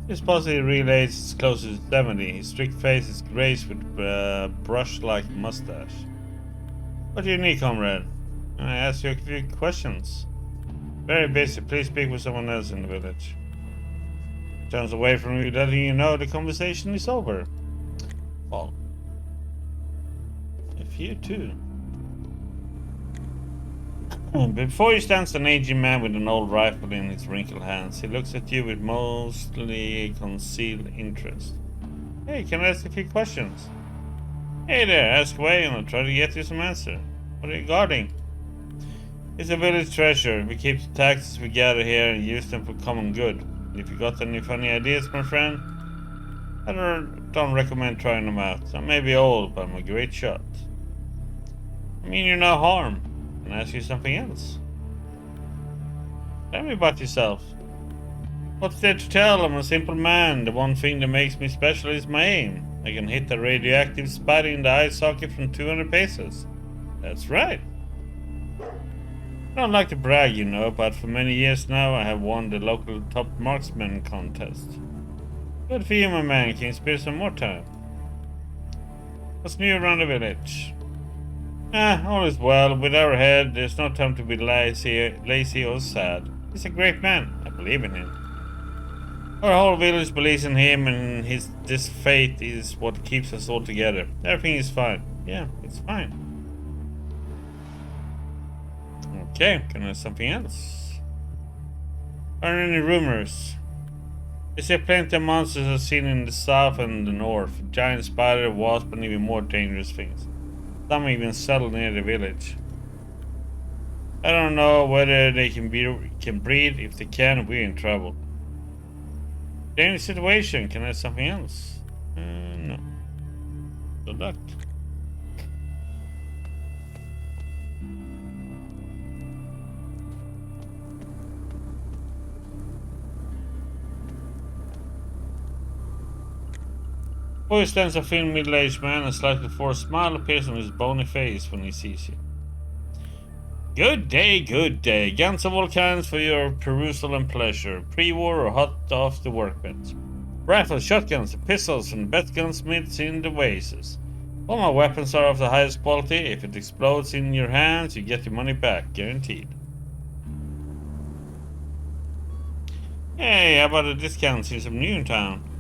His possibly real age is closer to 70. His strict face is graced with a brush-like mustache. What do you need, comrade? I ask you a few questions. Very busy. Please speak with someone else in the village. Turns away from you, letting you know the conversation is over. Well, if you too. Before you stands an aging man with an old rifle in his wrinkled hands. He looks at you with mostly concealed interest. Hey, can I ask a few questions? Hey there, ask away and I'll try to get you some answer. What are you guarding? It's a village treasure. We keep the taxes we gather here and use them for common good. If you got any funny ideas, my friend, I don't recommend trying them out. I may be old, but I'm a great shot. I mean you're no harm. Can I ask you something else? Tell me about yourself. What's there to tell? I'm a simple man. The one thing that makes me special is my aim. I can hit a radioactive spot in the eye socket from 200 paces. That's right. I don't like to brag, you know, but for many years now I have won the local top marksman contest. Good for you, my man. Can you spare some more time? What's new around the village? All is well. With our head, there's no time to be lazy or sad. He's a great man. I believe in him. Our whole village believes in him, and this faith is what keeps us all together. Everything is fine. Yeah, it's fine. Okay, can I have something else? Are there any rumors? They say plenty of monsters are seen in the south and the north. Giant spider, wasp, and even more dangerous things. Some even settle near the village. I don't know whether they can breed. If they can, we're in trouble. Dangerous situation. Can I have something else? No. Good luck. Before you stands a thin middle-aged man, a slightly forced smile appears on his bony face when he sees you. Good day, good day. Guns of all kinds for your perusal and pleasure, pre-war or hot off the workbench. Rifles, shotguns, pistols, and best gunsmiths in the oasis. All my weapons are of the highest quality. If it explodes in your hands, you get your money back, guaranteed. Hey, how about a discount since I'm new in town?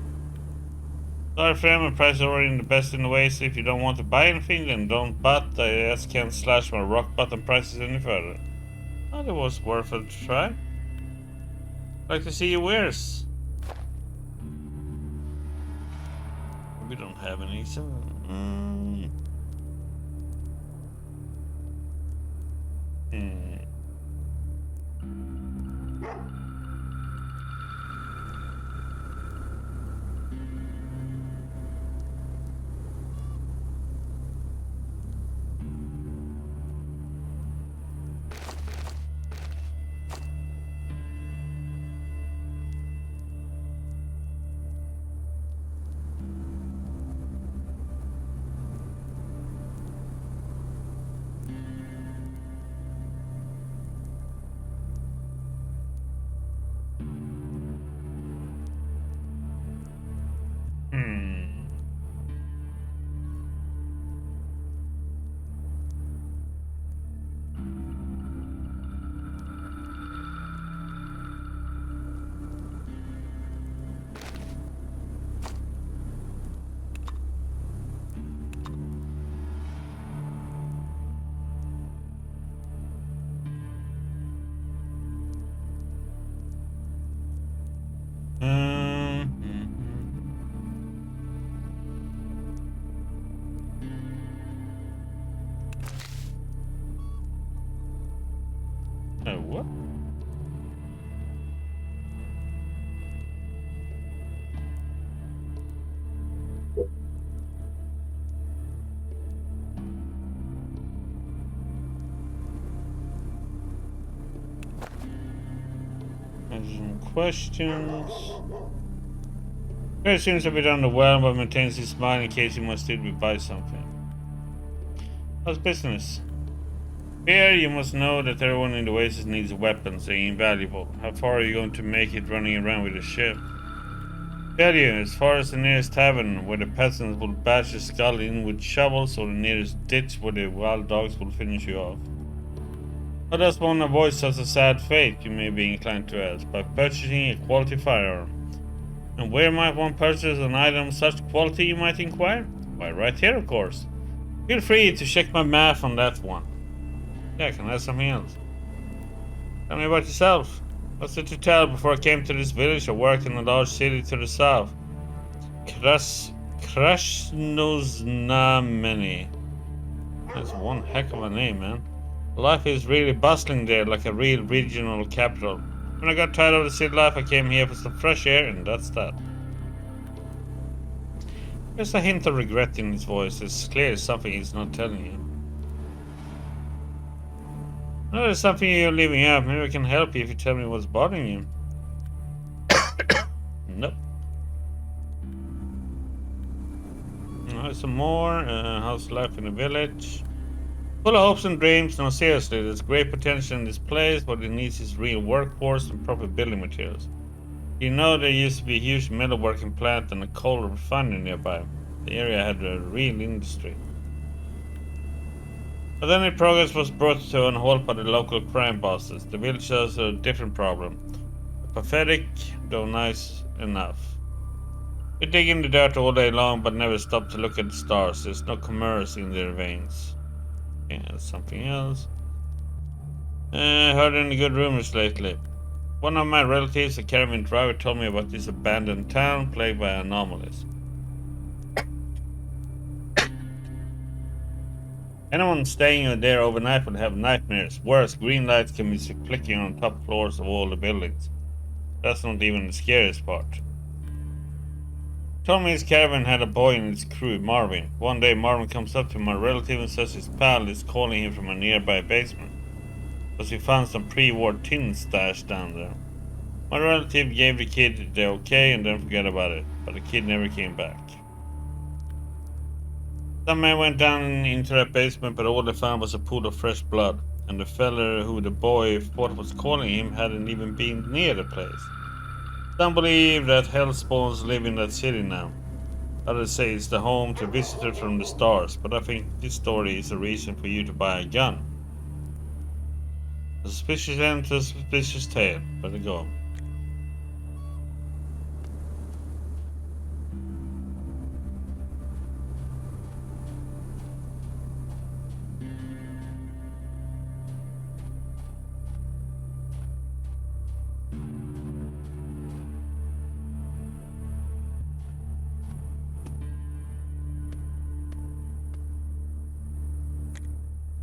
Sorry friend, my price is already the best in the way, so if you don't want to buy anything, then don't, but I just can't slash my rock bottom prices any further. Oh, that was worth a try. Like to see your wares. We don't have any, so... questions. He seems a bit underwhelmed, but maintains his smile in case he must still be buy something. How's business? Here, you must know that everyone in the Oasis needs weapons. They're invaluable. How far are you going to make it running around with a ship? Tell you, as far as the nearest tavern, where the peasants will bash your skull in with shovels, or the nearest ditch where the wild dogs will finish you off. How does one avoid such a sad fate, you may be inclined to ask? By purchasing a quality firearm. And where might one purchase an item of such quality, you might inquire? Why, right here, of course. Feel free to check my math on that one. Yeah, can I have something else? Tell me about yourself. What's there to tell? Before I came to this village, I worked in a large city to the south. Krasnoznameni. That's one heck of a name, man. Life is really bustling there, like a real regional capital. When I got tired of the city life, I came here for some fresh air, and that's that. There's a hint of regret in his voice. It's clear something he's not telling you. No, there's something you're leaving out. Maybe I can help you if you tell me what's bothering you. Nope. Some more. How's life in the village? Full of hopes and dreams. No, seriously, there's great potential in this place. What it needs is real workforce and proper building materials. You know, there used to be a huge metalworking plant and a coal refinery nearby. The area had a real industry. But then the progress was brought to an halt by the local crime bosses. The village has a different problem. Pathetic, though nice enough. We dig in the dirt all day long, but never stop to look at the stars. There's no commerce in their veins. Yeah, something else. Heard any good rumors lately? One of my relatives, a caravan driver, told me about this abandoned town plagued by anomalies. Anyone staying there overnight will have nightmares. Worse, green lights can be flickering on top floors of all the buildings. That's not even the scariest part. Told me his caravan had a boy in its crew, Marvin. One day Marvin comes up to my relative and says his pal is calling him from a nearby basement, because he found some pre-war tin stashed down there. My relative gave the kid the okay and then forgot about it, but the kid never came back. Some men went down into that basement, but all they found was a pool of fresh blood, and the fella who the boy thought was calling him hadn't even been near the place. Some believe that hellspawns live in that city now. Others say it's the home to visitors from the stars, but I think this story is a reason for you to buy a gun. A suspicious end to a suspicious tale. Better go.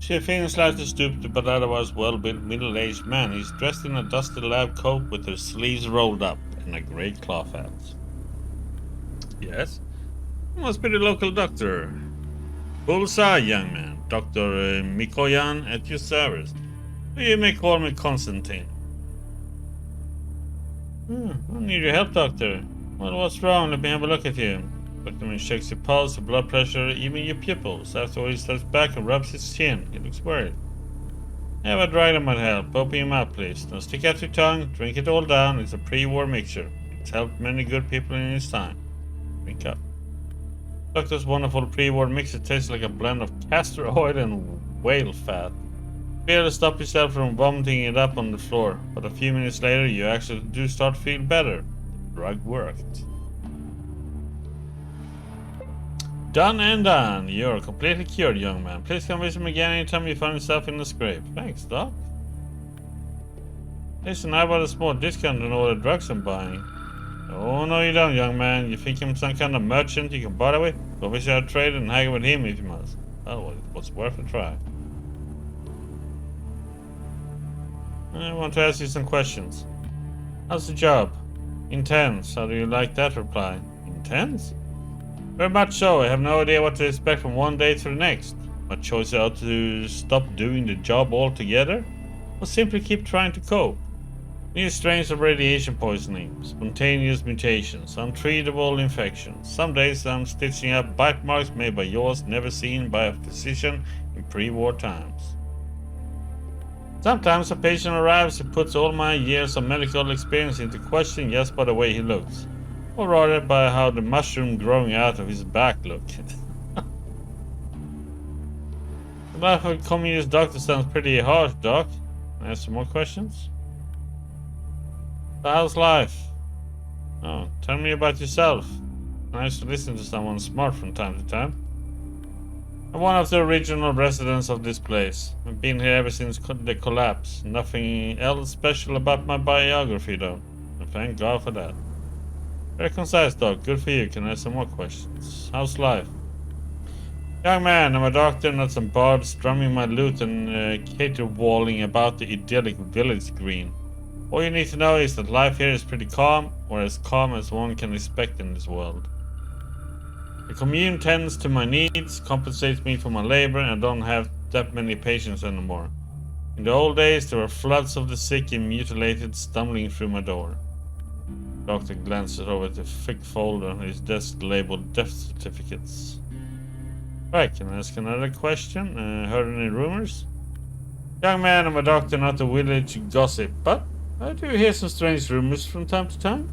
She feels slightly stooped, but otherwise well-built middle-aged man. He's dressed in a dusty lab coat with his sleeves rolled up and a grey cloth hat. Yes? Must be the local doctor. Bullseye, young man. Dr. Mikoyan at your service. You may call me Constantine. I need your help, doctor. Well, what's wrong? Let me have a look at you. Dr. checks your pulse, your blood pressure, even your pupils. After he steps back and rubs his chin. He looks worried. Have a drag might help. Open him up, please. Don't stick out your tongue. Drink it all down. It's a pre-war mixture. It's helped many good people in his time. Drink up. Doctor's wonderful pre-war mixture tastes like a blend of castor oil and whale fat. Barely stop yourself from vomiting it up on the floor, but a few minutes later you actually do start to feel better. The drug worked. Done and done. You're completely cured, young man. Please come visit me again anytime you find yourself in the scrape. Thanks, Doc. Listen, I bought a small discount on all the drugs I'm buying. Oh, no you don't, young man. You think I'm some kind of merchant you can barter with? Go visit our trader and hang with him if you must. Oh, well, it was worth a try. I want to ask you some questions. How's the job? Intense. How do you like that reply? Intense? Very much so. I have no idea what to expect from one day to the next. My choice is to stop doing the job altogether, or simply keep trying to cope. New strains of radiation poisoning, spontaneous mutations, untreatable infections. Some days I'm stitching up bite marks made by yours never seen by a physician in pre-war times. Sometimes a patient arrives who puts all my years of medical experience into question just by the way he looks, or rather by how the mushroom growing out of his back looked. The life of a communist doctor sounds pretty harsh, Doc. Can I ask some more questions? So how's life? Oh, tell me about yourself. Nice to listen to someone smart from time to time. I'm one of the original residents of this place. I've been here ever since the collapse. Nothing else special about my biography, though. And thank God for that. Very concise, Doc. Good for you. Can I ask some more questions? How's life? Young man, I'm a doctor, not some bard strumming my lute and caterwauling about the idyllic village green. All you need to know is that life here is pretty calm, or as calm as one can expect in this world. The commune tends to my needs, compensates me for my labor, and I don't have that many patients anymore. In the old days, there were floods of the sick and mutilated stumbling through my door. The doctor glances over the thick folder on his desk labeled death certificates. Right, can I ask another question? Heard any rumors? Young man, I'm a doctor, not a village gossip, but I do hear some strange rumors from time to time.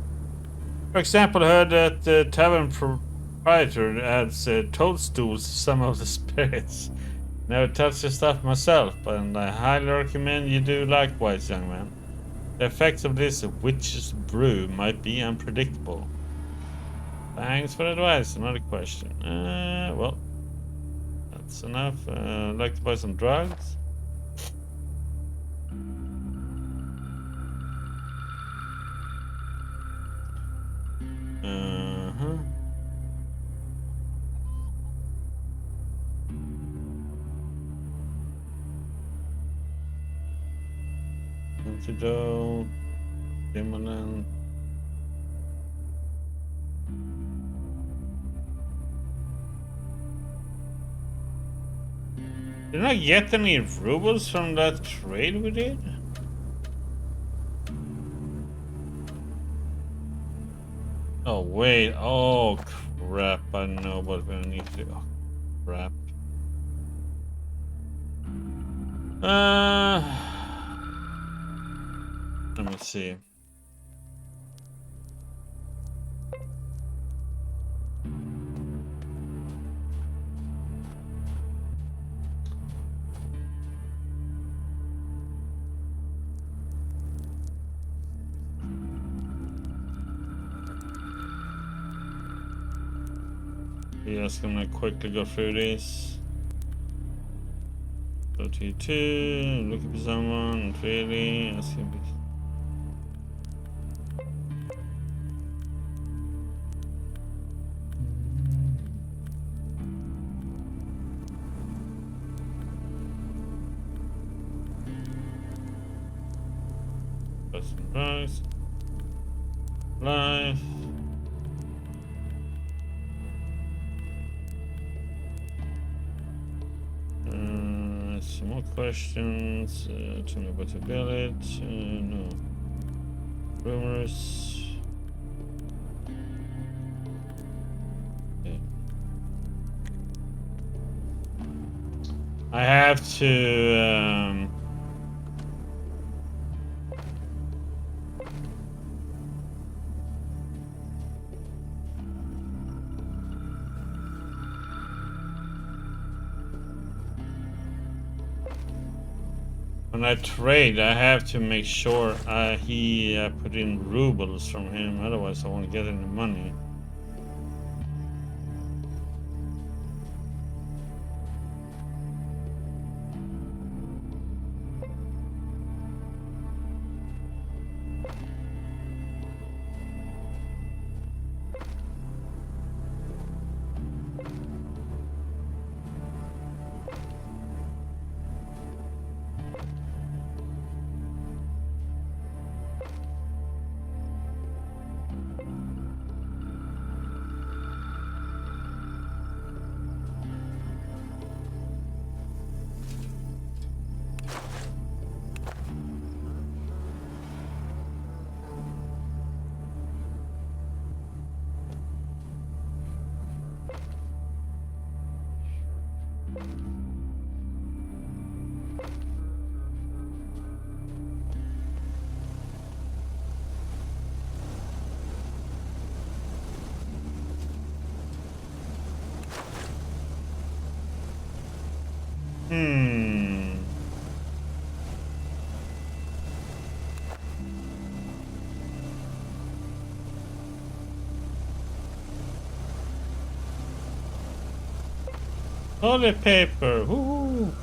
For example, I heard that the tavern proprietor adds toadstools to some of the spirits. Never touched the stuff myself, but I highly recommend you do likewise, young man. The effects of this witch's brew might be unpredictable. Thanks for the advice. Another question. Well, that's enough. I'd like to buy some drugs. Antidote, stimulant. Did I get any rubles from that trade we did? Oh wait, oh crap, I know what we need to do. Oh crap. Let me see. Just gonna quickly go through this. 32, looking for someone, not really, asking for... Person price. Life. Some more questions. Tell me about your village. No. Rumors. Okay. I have to. When I trade, I have to make sure he put in rubles from him, otherwise I won't get any money. Toilet paper. Woo!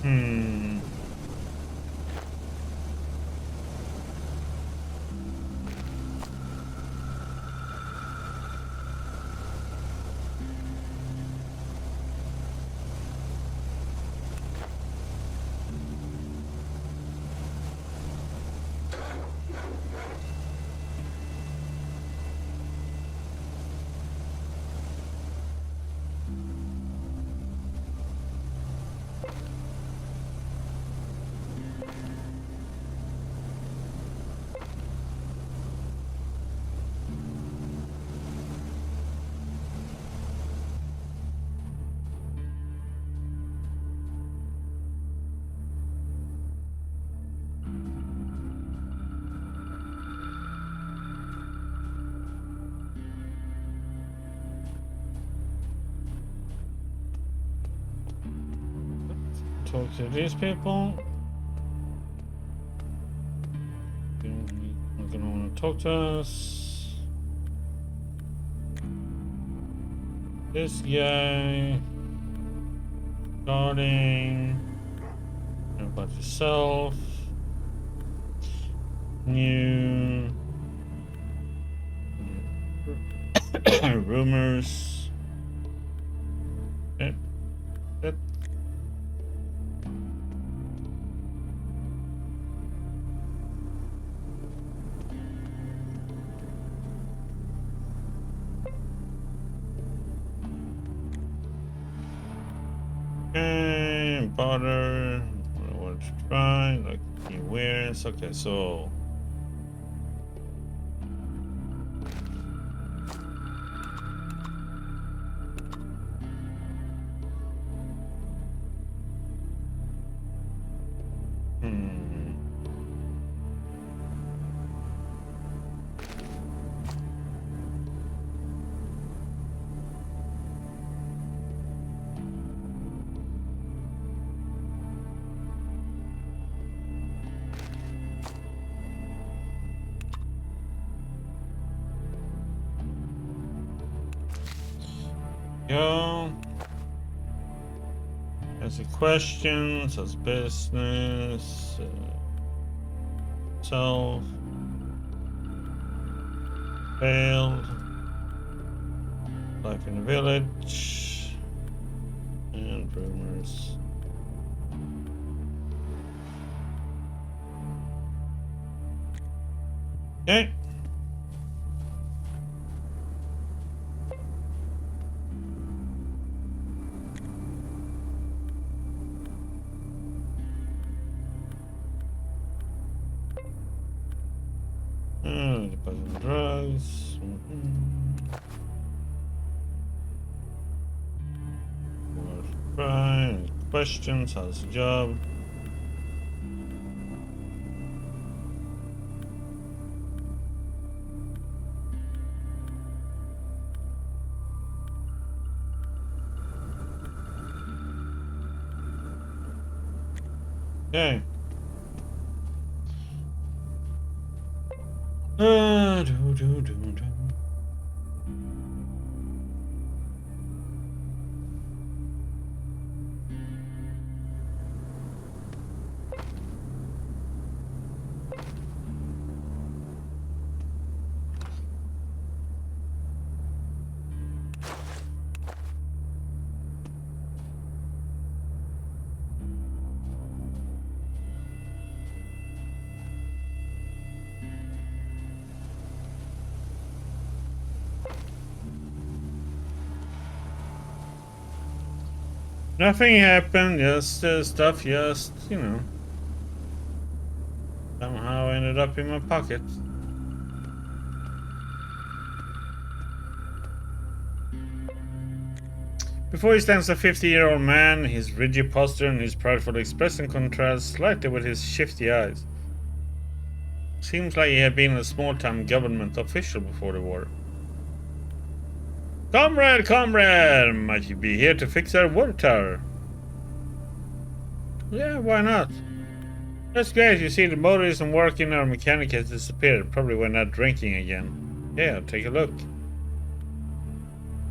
Hmm. Talk to these people. They're gonna want to talk to us. This guy. Starting. About yourself. New. Rumors. Yep. Okay, butter. I want to try. Like he wears. Okay, so. Go. As a questions, as business, self, failed, life in the village, and rumors. Okay. Deposit drugs. Right. Questions? How's the job? Okay. Do. Nothing happened, just stuff just, somehow ended up in my pocket. Before he stands a 50-year-old man, his rigid posture and his prideful expression contrast slightly with his shifty eyes. Seems like he had been a small-time government official before the war. Comrade, might you be here to fix our water tower? Yeah, why not? That's great, you see the motor isn't working, our mechanic has disappeared, probably went out drinking again. Yeah, take a look.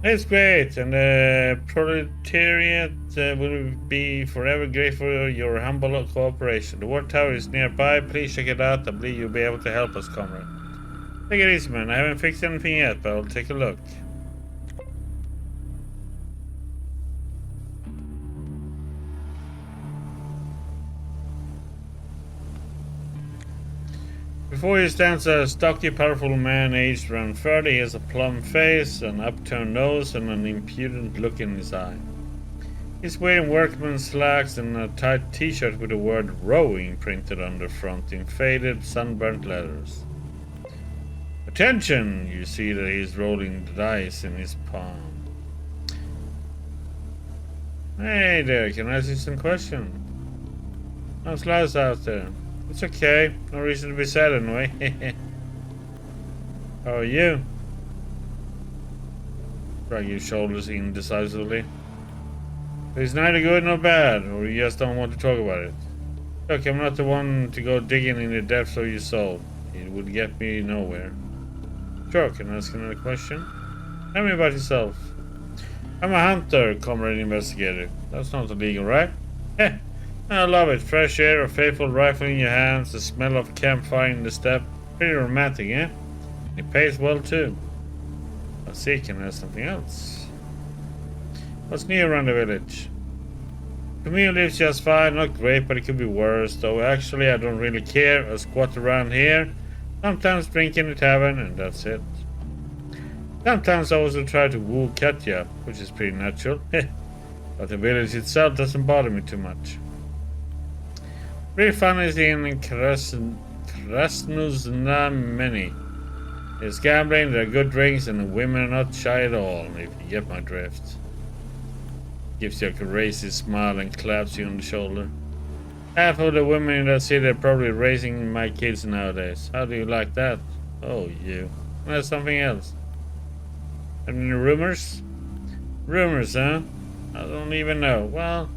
It's great, and the proletariat will be forever grateful for your humble cooperation. The water tower is nearby, please check it out, I believe you'll be able to help us, comrade. Take it easy, man, I haven't fixed anything yet, but I'll take a look. Before you stands a stocky, powerful man aged around 30. He has a plump face, an upturned nose, and an impudent look in his eye. He's wearing workman's slacks and a tight t-shirt with the word rowing printed on the front in faded, sunburnt letters. Attention! You see that he's rolling the dice in his palm. Hey there, can I ask you some questions? How's life out there? It's okay. No reason to be sad anyway. How are you? Shrug your shoulders indecisively. It's neither good nor bad, or you just don't want to talk about it. Look, I'm not the one to go digging in the depths of your soul. It would get me nowhere. Sure, can I ask another question? Tell me about yourself. I'm a hunter, comrade investigator. That's not illegal, right? Heh. I love it. Fresh air, a faithful rifle in your hands, the smell of a campfire in the steppe. Pretty romantic, eh? It pays well too. Let's see, can I ask something else? What's new around the village? Community lives just fine, not great, but it could be worse. Though actually I don't really care. I squat around here. Sometimes drink in the tavern, and that's it. Sometimes I also try to woo Katya, which is pretty natural. But the village itself doesn't bother me too much. Really fun is in Krasnoznameni. There's gambling, there are good drinks, and the women are not shy at all, if you get my drift. Gives you a racist smile and claps you on the shoulder. Half of the women in that city are probably raising my kids nowadays. How do you like that? Oh, you. That's something else. Any rumors? Rumors, huh? I don't even know. Well,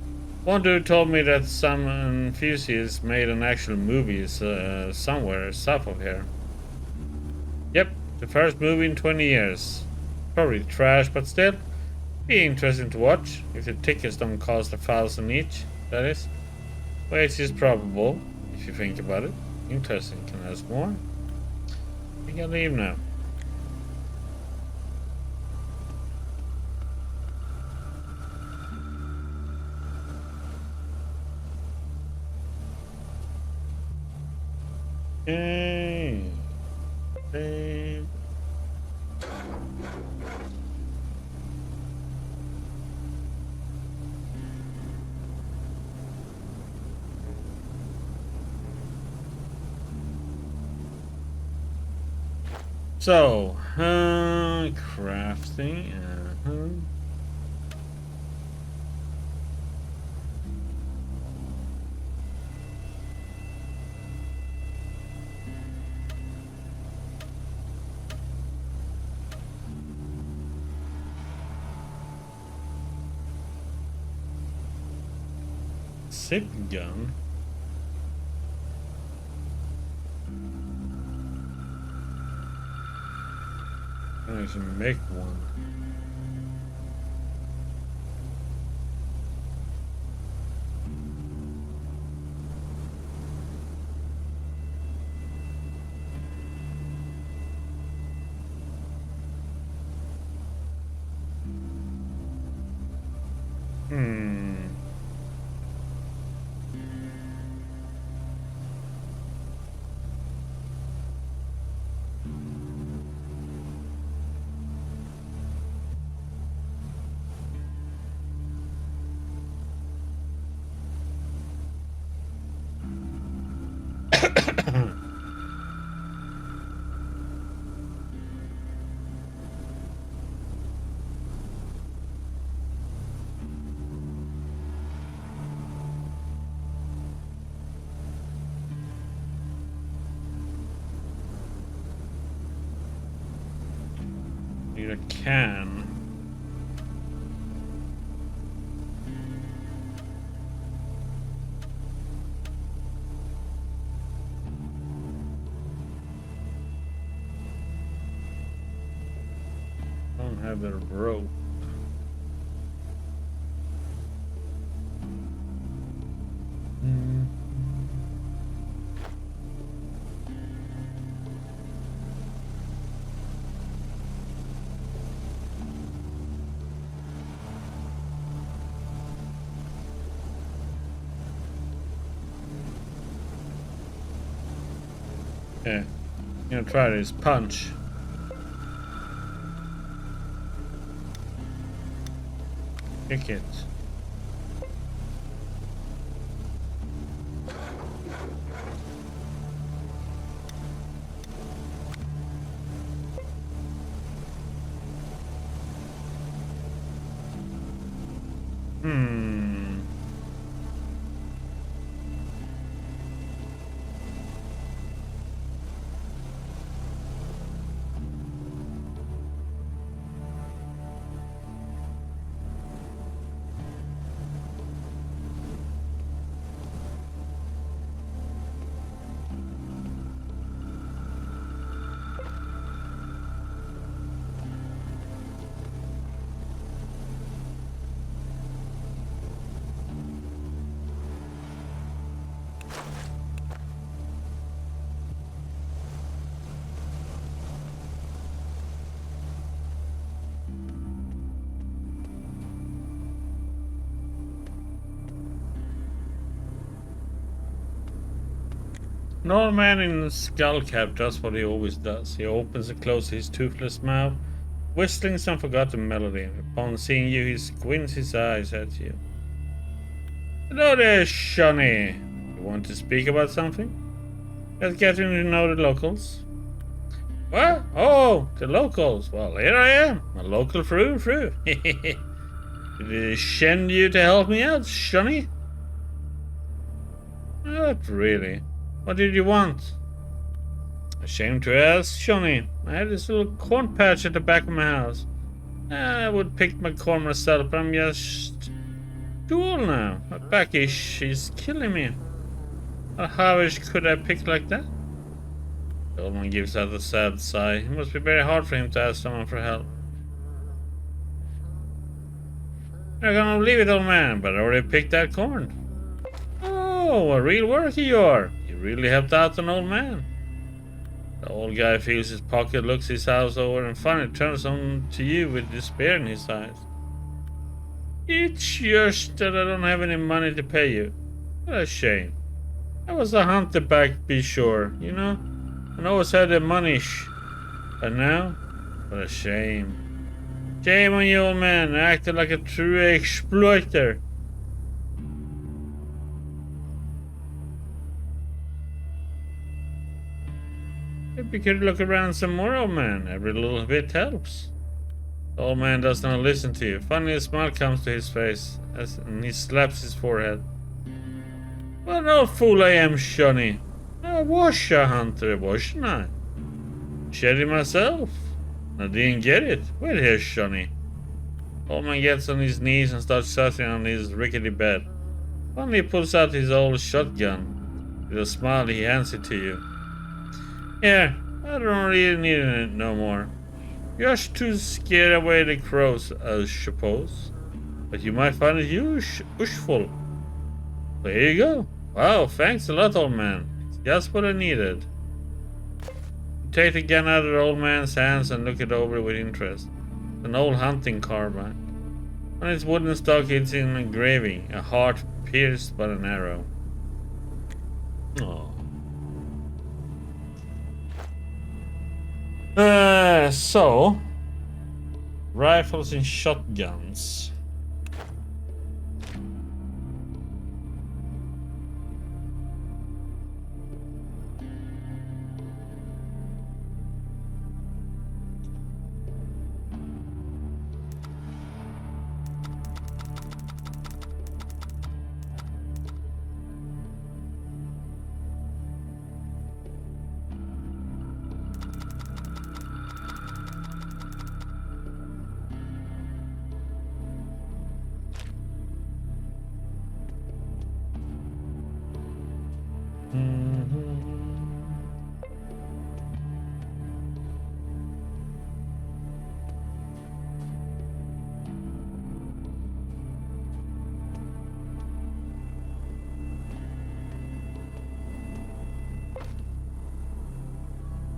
one dude told me that some enthusiasts made an actual movie somewhere south of here. Yep, the first movie in 20 years. Probably trash, but still, be interesting to watch, if the tickets don't cost $1,000 each, that is. Which is probable, if you think about it. Interesting, can I ask more? You can leave now. Hey, babe. So, crafting, zip gun. I should make one. Need a can. Don't have a rope. Yeah, gonna try this punch. Kick it. An old man in a skull cap does what he always does. He opens and closes his toothless mouth, whistling some forgotten melody. Upon seeing you, he squints his eyes at you. Hello there, Shonny. You want to speak about something? Just getting to know the locals. What? Oh, the locals. Well, here I am, a local through and through. Did they send you to help me out, Shonny? Not really. What did you want? Ashamed to ask, Shonny. I had this little corn patch at the back of my house. I would pick my corn myself, but I'm just too old now. My backish is killing me. How could I pick like that? The old man gives out a sad sigh. It must be very hard for him to ask someone for help. You're gonna leave it, old man, but I already picked that corn. Oh, a real worker you are. You really helped out an old man. The old guy feels his pocket, looks his house over, and finally turns on to you with despair in his eyes. It's just that I don't have any money to pay you. What a shame. I was a hunter back, be sure, you know? And always had the money, but now, what a shame. Shame on you, old man, acting like a true exploiter. Maybe you could look around some more, old man. Every little bit helps. The old man does not listen to you. Finally, a smile comes to his face, and he slaps his forehead. What an old fool I am, Shonny. I was a hunter, wasn't I? Shed it myself. I didn't get it. Wait here, Shonny. Old man gets on his knees and starts sitting on his rickety bed. Finally, he pulls out his old shotgun. With a smile, he hands it to you. Here, I don't really need it no more. Just to scare away the crows, I suppose. But you might find it useful. There you go. Wow, thanks a lot, old man. It's just what I needed. You take the gun out of the old man's hands and look it over with interest. It's an old hunting carbine. On its wooden stock it's an engraving, a heart pierced by an arrow. Oh. So rifles and shotguns.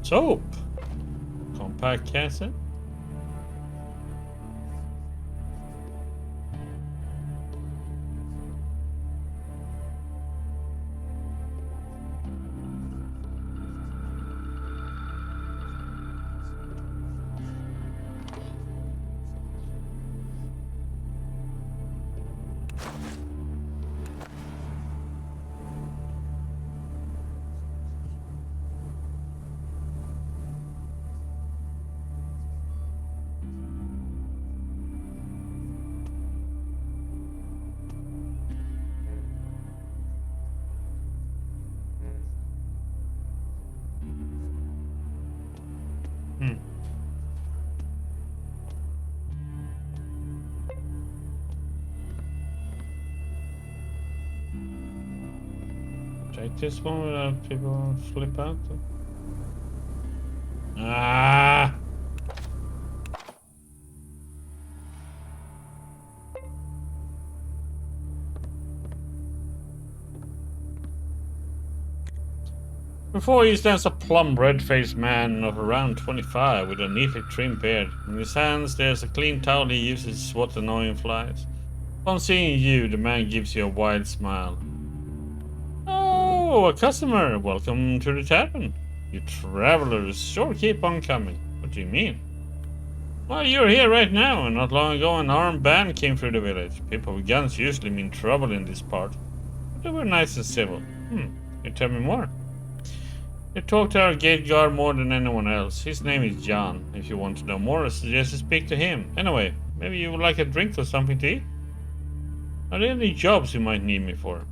Soap. Compact cassette. Take this one without people flip out. Ah! Before you stands a plump, red-faced man of around 25 with a neatly trimmed beard. In his hands there's a clean towel he uses to swat annoying flies. Upon seeing you, the man gives you a wide smile. Oh, a customer! Welcome to the tavern. You travelers sure keep on coming. What do you mean? Well, you're here right now, and not long ago an armed band came through the village. People with guns usually mean trouble in this part. But they were nice and civil. You tell me more. They talk to our gate guard more than anyone else. His name is John. If you want to know more, I suggest you speak to him. Anyway, maybe you would like a drink or something to eat? Are there any jobs you might need me for?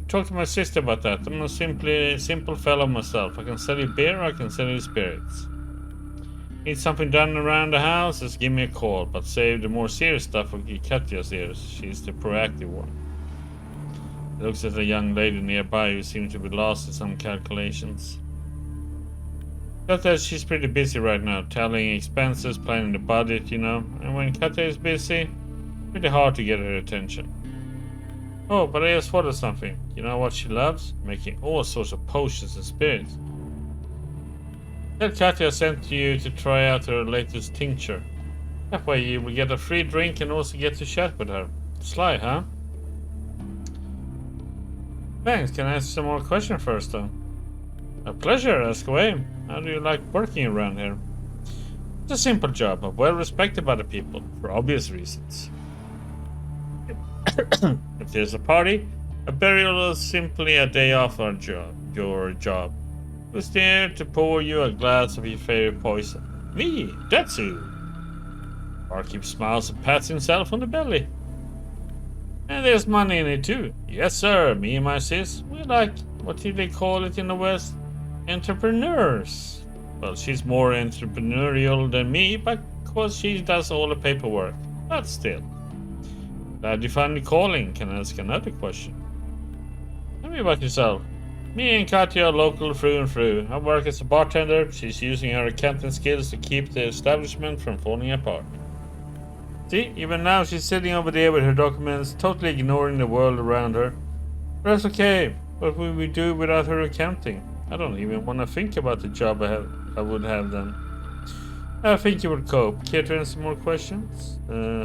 Talk to my sister about that. I'm a simple fellow myself. I can sell you beer or I can sell you spirits. Need something done around the house? Just give me a call, but save the more serious stuff for Katya's ears. She's the proactive one. He looks at a young lady nearby who seems to be lost in some calculations. Katya, she's pretty busy right now, tallying expenses, planning the budget, you know. And when Katya is busy, pretty hard to get her attention. Oh, but I just thought of something. You know what she loves? Making all sorts of potions and spirits. Tell Katya sent you to try out her latest tincture. That way you will get a free drink and also get to chat with her. Sly, huh? Thanks, can I ask some more questions first though? A pleasure, ask away. How do you like working around here? It's a simple job, but well respected by the people, for obvious reasons. If there's a party, a burial is simply a day off our your job. Who's there to pour you a glass of your favorite poison? Me, that's who. Barkeep smiles and pats himself on the belly. And there's money in it too. Yes sir, me and my sis, we're like, what do they call it in the West? Entrepreneurs. Well, she's more entrepreneurial than me, because she does all the paperwork. But still. Glad you finally calling. Can I ask another question? Tell me about yourself. Me and Katya are local through and through. I work as a bartender. She's using her accounting skills to keep the establishment from falling apart. See, even now she's sitting over there with her documents, totally ignoring the world around her. But that's okay. What would we do without her accounting? I don't even want to think about the job I would have then. I think you would cope. Care to answer more questions?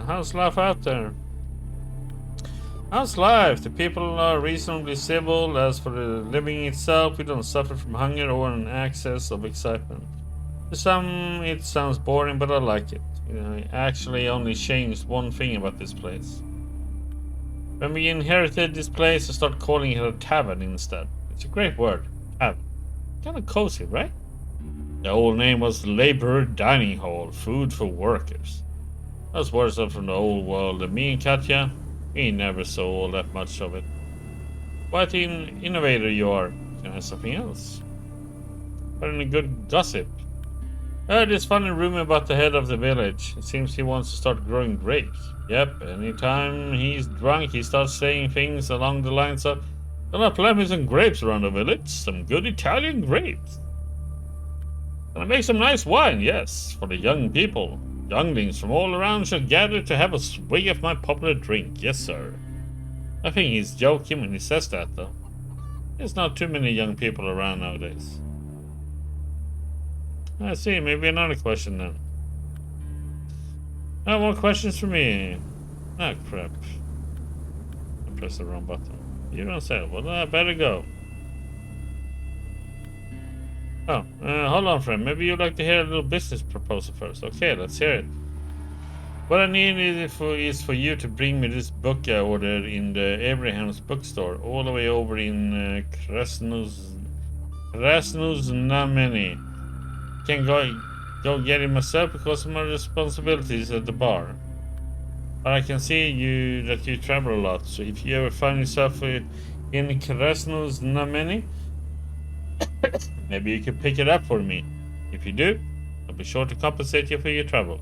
How's life out there? How's life? The people are reasonably civil. As for the living itself, we don't suffer from hunger or an excess of excitement. To some, it sounds boring, but I like it. I actually only changed one thing about this place. When we inherited this place, I started calling it a tavern instead. It's a great word, tavern. Kind of cozy, right? The old name was Labor Dining Hall, food for workers. Those words are from the old world, and me and Katya, we never saw all that much of it. What an innovator you are. Can I have something else? But any good gossip? I heard this funny rumor about the head of the village. It seems he wants to start growing grapes. Yep, anytime he's drunk, he starts saying things along the lines of, "Gonna plant me some grapes around the village, some good Italian grapes. Gonna make some nice wine, yes, for the young people. Younglings from all around shall gather to have a swig of my popular drink, yes sir." I think he's joking when he says that, though. There's not too many young people around nowadays. I see. Maybe another question then. Oh, more questions for me. Ah, crap. I pressed the wrong button. You don't say. Well, I better go. Oh, hold on, friend. Maybe you'd like to hear a little business proposal first. Okay, let's hear it. What I need is for you to bring me this book I ordered in the Abraham's bookstore, all the way over in Krasnouznameni. Can't go get it myself because of my responsibilities at the bar. But I can see that you travel a lot, so if you ever find yourself in Krasnouznameni, maybe you could pick it up for me. If you do, I'll be sure to compensate you for your trouble.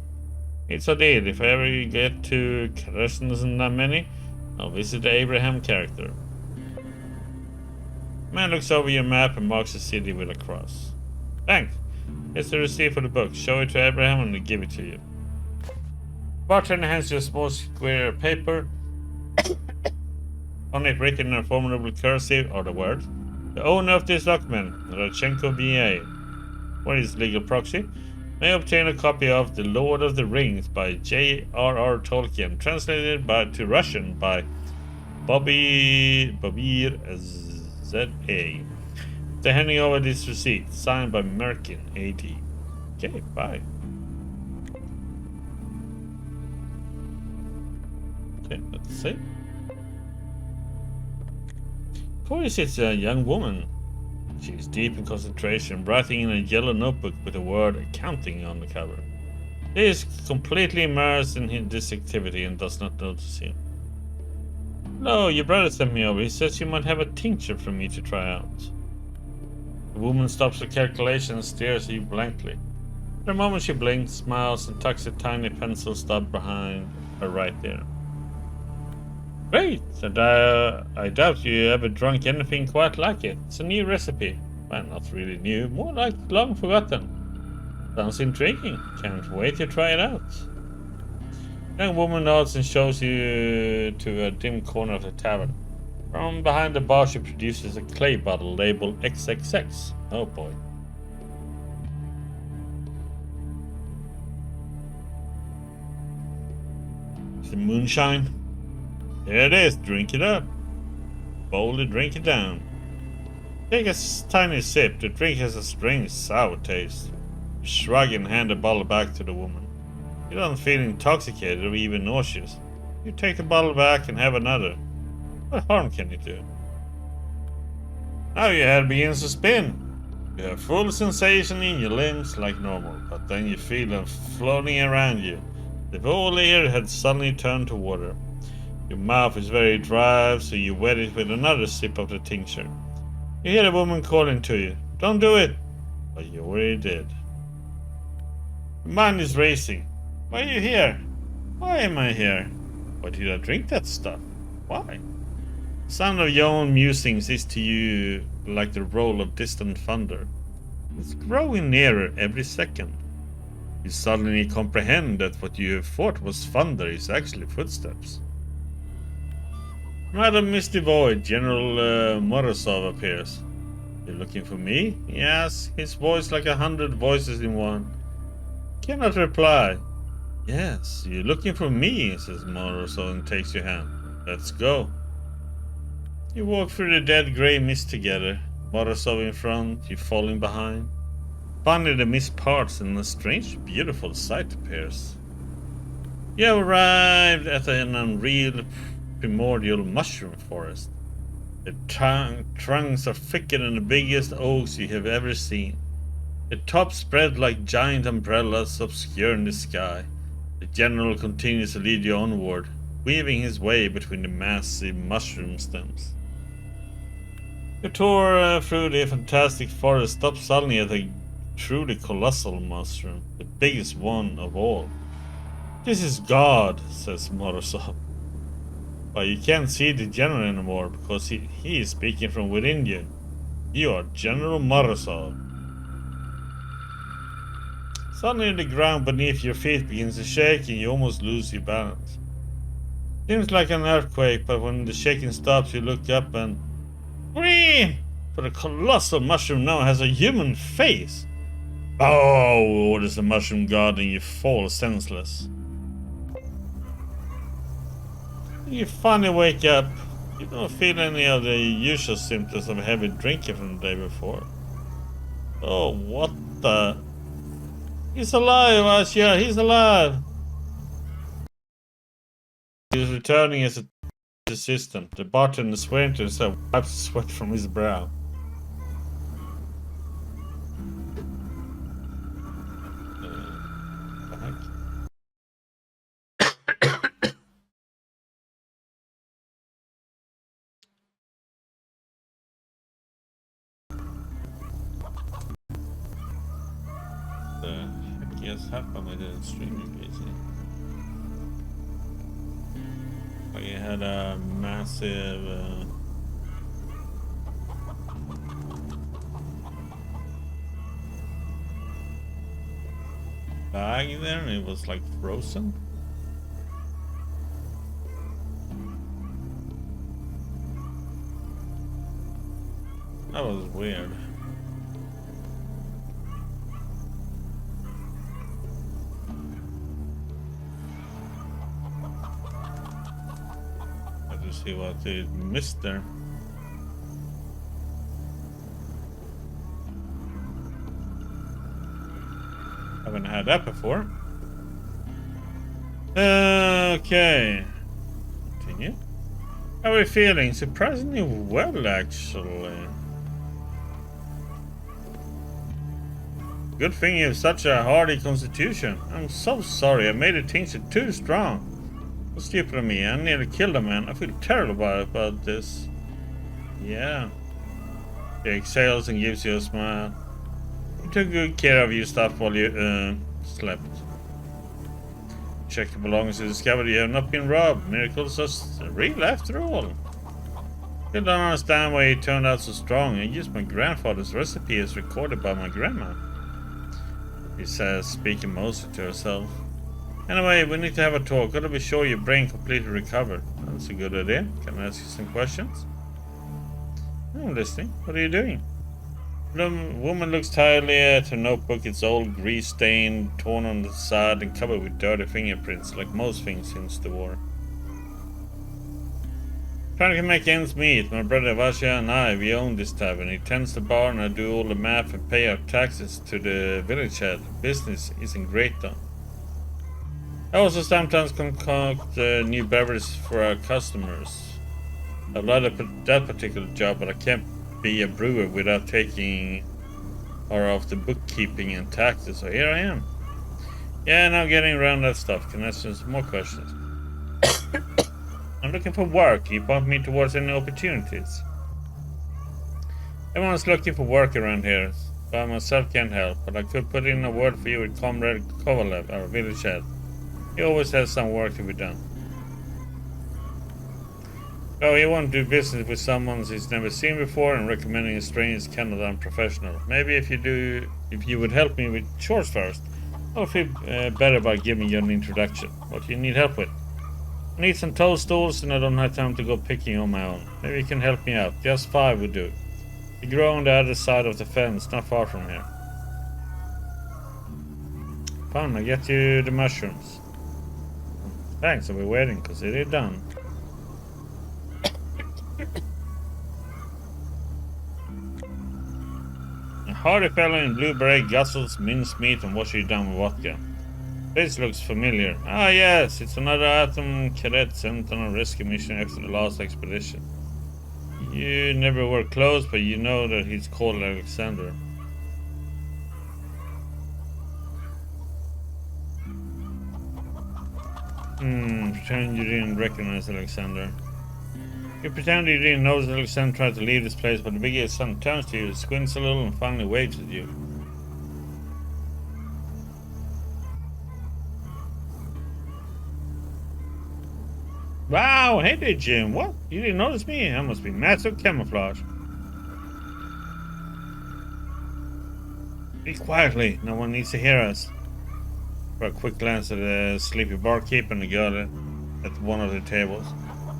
It's a deal. If I ever get to Krasnouznameni, I'll visit the Abraham character. Man looks over your map and marks the city with a cross. Thanks. Here's the receipt for the book. Show it to Abraham and he'll give it to you. Bartender hands you a small square of paper. On it, written in a formidable cursive, are the words: the owner of this document, Radchenko B.A., or his legal proxy, may obtain a copy of The Lord of the Rings by J.R.R. Tolkien, translated to Russian by Babir Z.A. The handing over this receipt, signed by Merkin, A.D. Okay, bye. Okay, let's see. Before you sits a young woman. She is deep in concentration, writing in a yellow notebook with the word accounting on the cover. She is completely immersed in this activity and does not notice him. Hello, your brother sent me over. He says you might have a tincture for me to try out. The woman stops her calculation and stares at you blankly. For a moment she blinks, smiles, and tucks a tiny pencil stub behind her right there. Great! And I doubt you ever drunk anything quite like it. It's a new recipe. Well, not really new, more like long forgotten. Sounds intriguing. Can't wait to try it out. The young woman nods and shows you to a dim corner of the tavern. From behind the bar she produces a clay bottle labeled XXX. Oh boy. Is it moonshine? There it is, drink it up. Boldly drink it down. Take a tiny sip, the drink has a strange sour taste. You shrug and hand the bottle back to the woman. You don't feel intoxicated or even nauseous. You take the bottle back and have another. What harm can it do? Now your head begins to spin. You have full sensation in your limbs like normal, but then you feel them floating around you. The whole air had suddenly turned to water. Your mouth is very dry, so you wet it with another sip of the tincture. You hear the woman calling to you. Don't do it! But you already did. Your mind is racing. Why are you here? Why am I here? Why did I drink that stuff? Why? The sound of your own musings is to you like the roll of distant thunder. It's growing nearer every second. You suddenly comprehend that what you thought was thunder is actually footsteps. From out of misty void, General Morozov appears. You're looking for me? He asks, his voice like 100 voices in one. Cannot reply. Yes, you're looking for me, says Morozov and takes your hand. Let's go. You walk through the dead grey mist together. Morozov in front, you falling behind. Finally the mist parts and a strange, beautiful sight appears. You have arrived at an unreal primordial mushroom forest. The trunks are thicker than the biggest oaks you have ever seen. The tops spread like giant umbrellas obscuring the sky. The general continues to lead you onward, weaving his way between the massive mushroom stems. You tore through the fantastic forest, stopped suddenly at a truly colossal mushroom, the biggest one of all. This is God, says Morozov. But you can't see the general anymore because he is speaking from within you. You are General Morozov. Suddenly the ground beneath your feet begins to shake and you almost lose your balance. Seems like an earthquake, but when the shaking stops you look up and... Scream! For the colossal mushroom now has a human face. Oh, what is the mushroom god and you fall senseless. You finally wake up. You don't feel any of the usual symptoms of heavy drinking from the day before. Oh, what the? He's alive, Asya, he's alive! He's returning as a assistant. The bartender sweating and wipes sweat from his brow. Yes, happened with the streaming PC. Like it had a massive bag there and it was like frozen. That was weird. See what they missed there. Haven't had that before. Okay. Continue. How are we feeling? Surprisingly well, actually. Good thing you have such a hardy constitution. I'm so sorry. I made the tincture too strong. Stupid of me, I nearly killed a man. I feel terrible about this. Yeah. He exhales and gives you a smile. He took good care of your stuff while you slept. Check the belongings and discovered you have not been robbed. Miracles are real after all. Still don't understand why he turned out so strong. I used my grandfather's recipe as recorded by my grandma. He says, speaking mostly to herself. Anyway, we need to have a talk. Gotta be sure your brain completely recovered. That's a good idea. Can I ask you some questions? I'm listening. What are you doing? The woman looks tiredly at her notebook. It's old, grease-stained, torn on the side, and covered with dirty fingerprints, like most things since the war. Trying to make ends meet. My brother Vasya and I, we own this tavern. He tends the bar and I do all the math and pay our taxes to the village head. Business isn't great though. I also sometimes concoct new beverages for our customers. I love that particular job, but I can't be a brewer without taking care of the bookkeeping and taxes, so here I am. Yeah, now getting around that stuff. Can I ask you some more questions? I'm looking for work. Can you point me towards any opportunities? Everyone's looking for work around here, but I myself can't help, but I could put in a word for you with Comrade Kovalev, our village head. He always has some work to be done. Oh, he won't do business with someone he's never seen before, and recommending a stranger is kind of unprofessional. Maybe if you would help me with chores first, I'll feel better by giving you an introduction. What do you need help with? I need some toadstools and I don't have time to go picking on my own. Maybe you can help me out. Just 5 would do. They grow on the other side of the fence, not far from here. Fine, I'll get you the mushrooms. Thanks, I'll be waiting, because it is done. A hardy fellow in blue beret guzzles mincemeat and washes it down with vodka. This looks familiar. Ah yes, it's another Atom cadet sent on a rescue mission after the last expedition. You never were close, but you know that he's called Alexander. Pretend you didn't recognize Alexander. You pretend you didn't notice Alexander tried to leave this place, but the biggest son turns to you, squints a little, and finally waves at you. Wow, hey there, Jim. What? You didn't notice me? I must be massive camouflage. Speak quietly. No one needs to hear us. For a quick glance at the sleepy barkeep and the girl at one of the tables.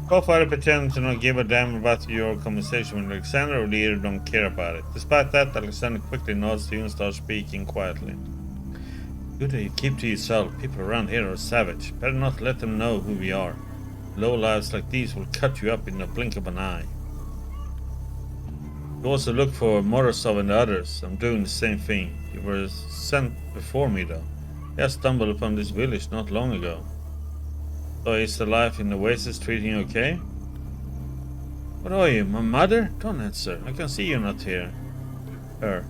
Both either pretend to not give a damn about your conversation with Alexander or either don't care about it. Despite that, Alexander quickly nods to you and starts speaking quietly. Good that you keep to yourself. People around here are savage. Better not let them know who we are. Low lives like these will cut you up in the blink of an eye. You also look for Morozov and the others. I'm doing the same thing. You were sent before me though. I stumbled upon this village not long ago. So is the life in the Oasis treating you okay? What are you, my mother? Don't answer. I can see you're not here. Her.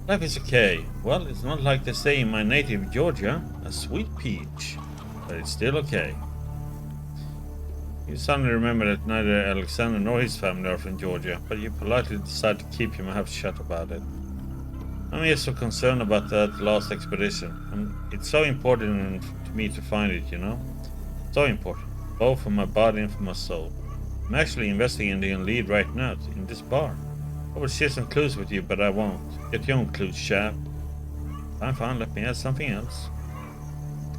Life is okay. Well, it's not like they say in my native Georgia. A sweet peach. But it's still okay. You suddenly remember that neither Alexander nor his family are from Georgia, but you politely decide to keep your mouth shut about it. I'm just so concerned about that last expedition. It's so important to me to find it, you know? So important, both for my body and for my soul. I'm actually investigating the lead right now, in this bar. I would share some clues with you, but I won't. Get your own clues, chap. Fine, let me add something else.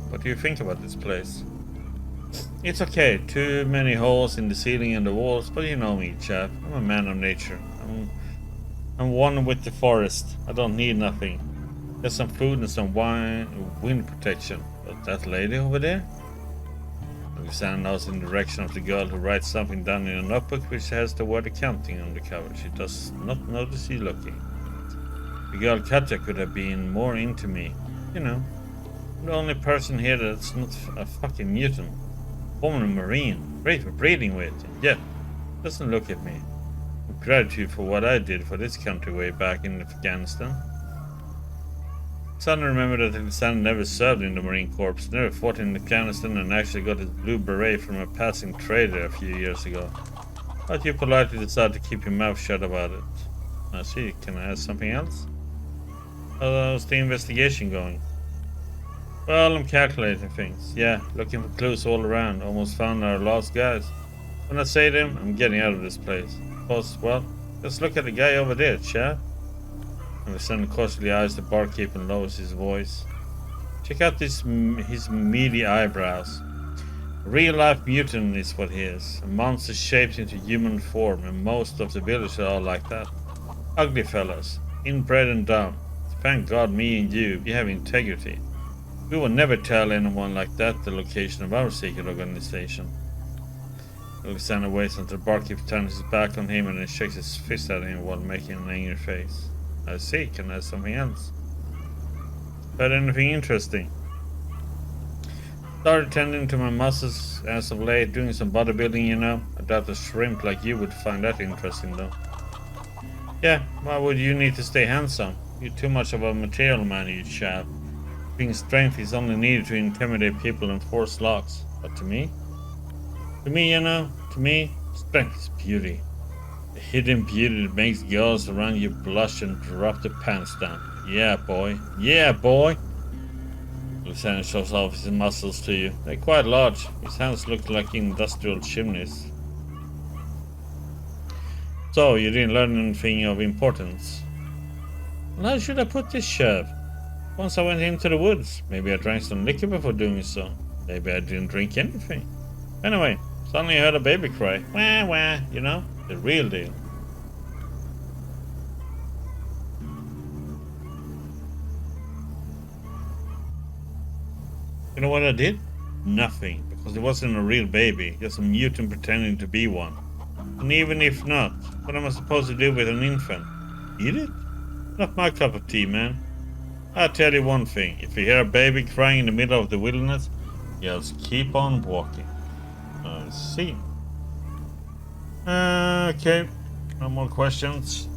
What do you think about this place? It's okay, too many holes in the ceiling and the walls, but you know me, chap. I'm a man of nature. I'm one with the forest. I don't need nothing. There's some food and some wind protection. But that lady over there? Alexander nods in the direction of the girl who writes something down in a notebook which has the word accounting on the cover. She does not notice you looking. The girl Katja could have been more into me. You know, the only person here that's not a fucking mutant. Former Marine, great for breeding with, and yet doesn't look at me. With gratitude for what I did for this country way back in Afghanistan. Suddenly remembered that Alexander never served in the Marine Corps, never fought in Afghanistan, and actually got his blue beret from a passing trader a few years ago. But you politely decided to keep your mouth shut about it. I see, can I ask something else? How's the investigation going? Well, I'm calculating things. Yeah, looking for clues all around. Almost found our lost guys. When I say them, I'm getting out of this place. Boss, well, let's look at the guy over there, chap. Alexander cautiously eyes the barkeep and lowers his voice. Check out his meaty eyebrows. A real-life mutant is what he is. A monster shaped into human form, and most of the villagers are like that. Ugly fellas, inbred and dumb. Thank God me and you, we have integrity. We will never tell anyone like that the location of our secret organization. Alexander waits until the barkeep turns his back on him and then shakes his fist at him while making an angry face. I see, can I add something else? Heard anything interesting? Started tending to my muscles as of late, doing some bodybuilding, you know. I doubt a shrimp like you would find that interesting though. Yeah, why would you need to stay handsome? You're too much of a material man, you chap. Being strength is only needed to intimidate people and force locks. But to me, you know, strength is beauty. A hidden beauty that makes girls around you blush and drop their pants down. Yeah, boy. Yeah, boy. Alexander shows off his muscles to you. They're quite large. His hands look like industrial chimneys. So, you didn't learn anything of importance. Well, how should I put this, chap? Once I went into the woods. Maybe I drank some liquor before doing so. Maybe I didn't drink anything. Anyway, suddenly I heard a baby cry. Wah, wah, you know? The real deal. You know what I did? Nothing. Because it wasn't a real baby. Just a mutant pretending to be one. And even if not, what am I supposed to do with an infant? Eat it? Not my cup of tea, man. I'll tell you one thing. If you hear a baby crying in the middle of the wilderness, just keep on walking. I see. Okay. No more questions.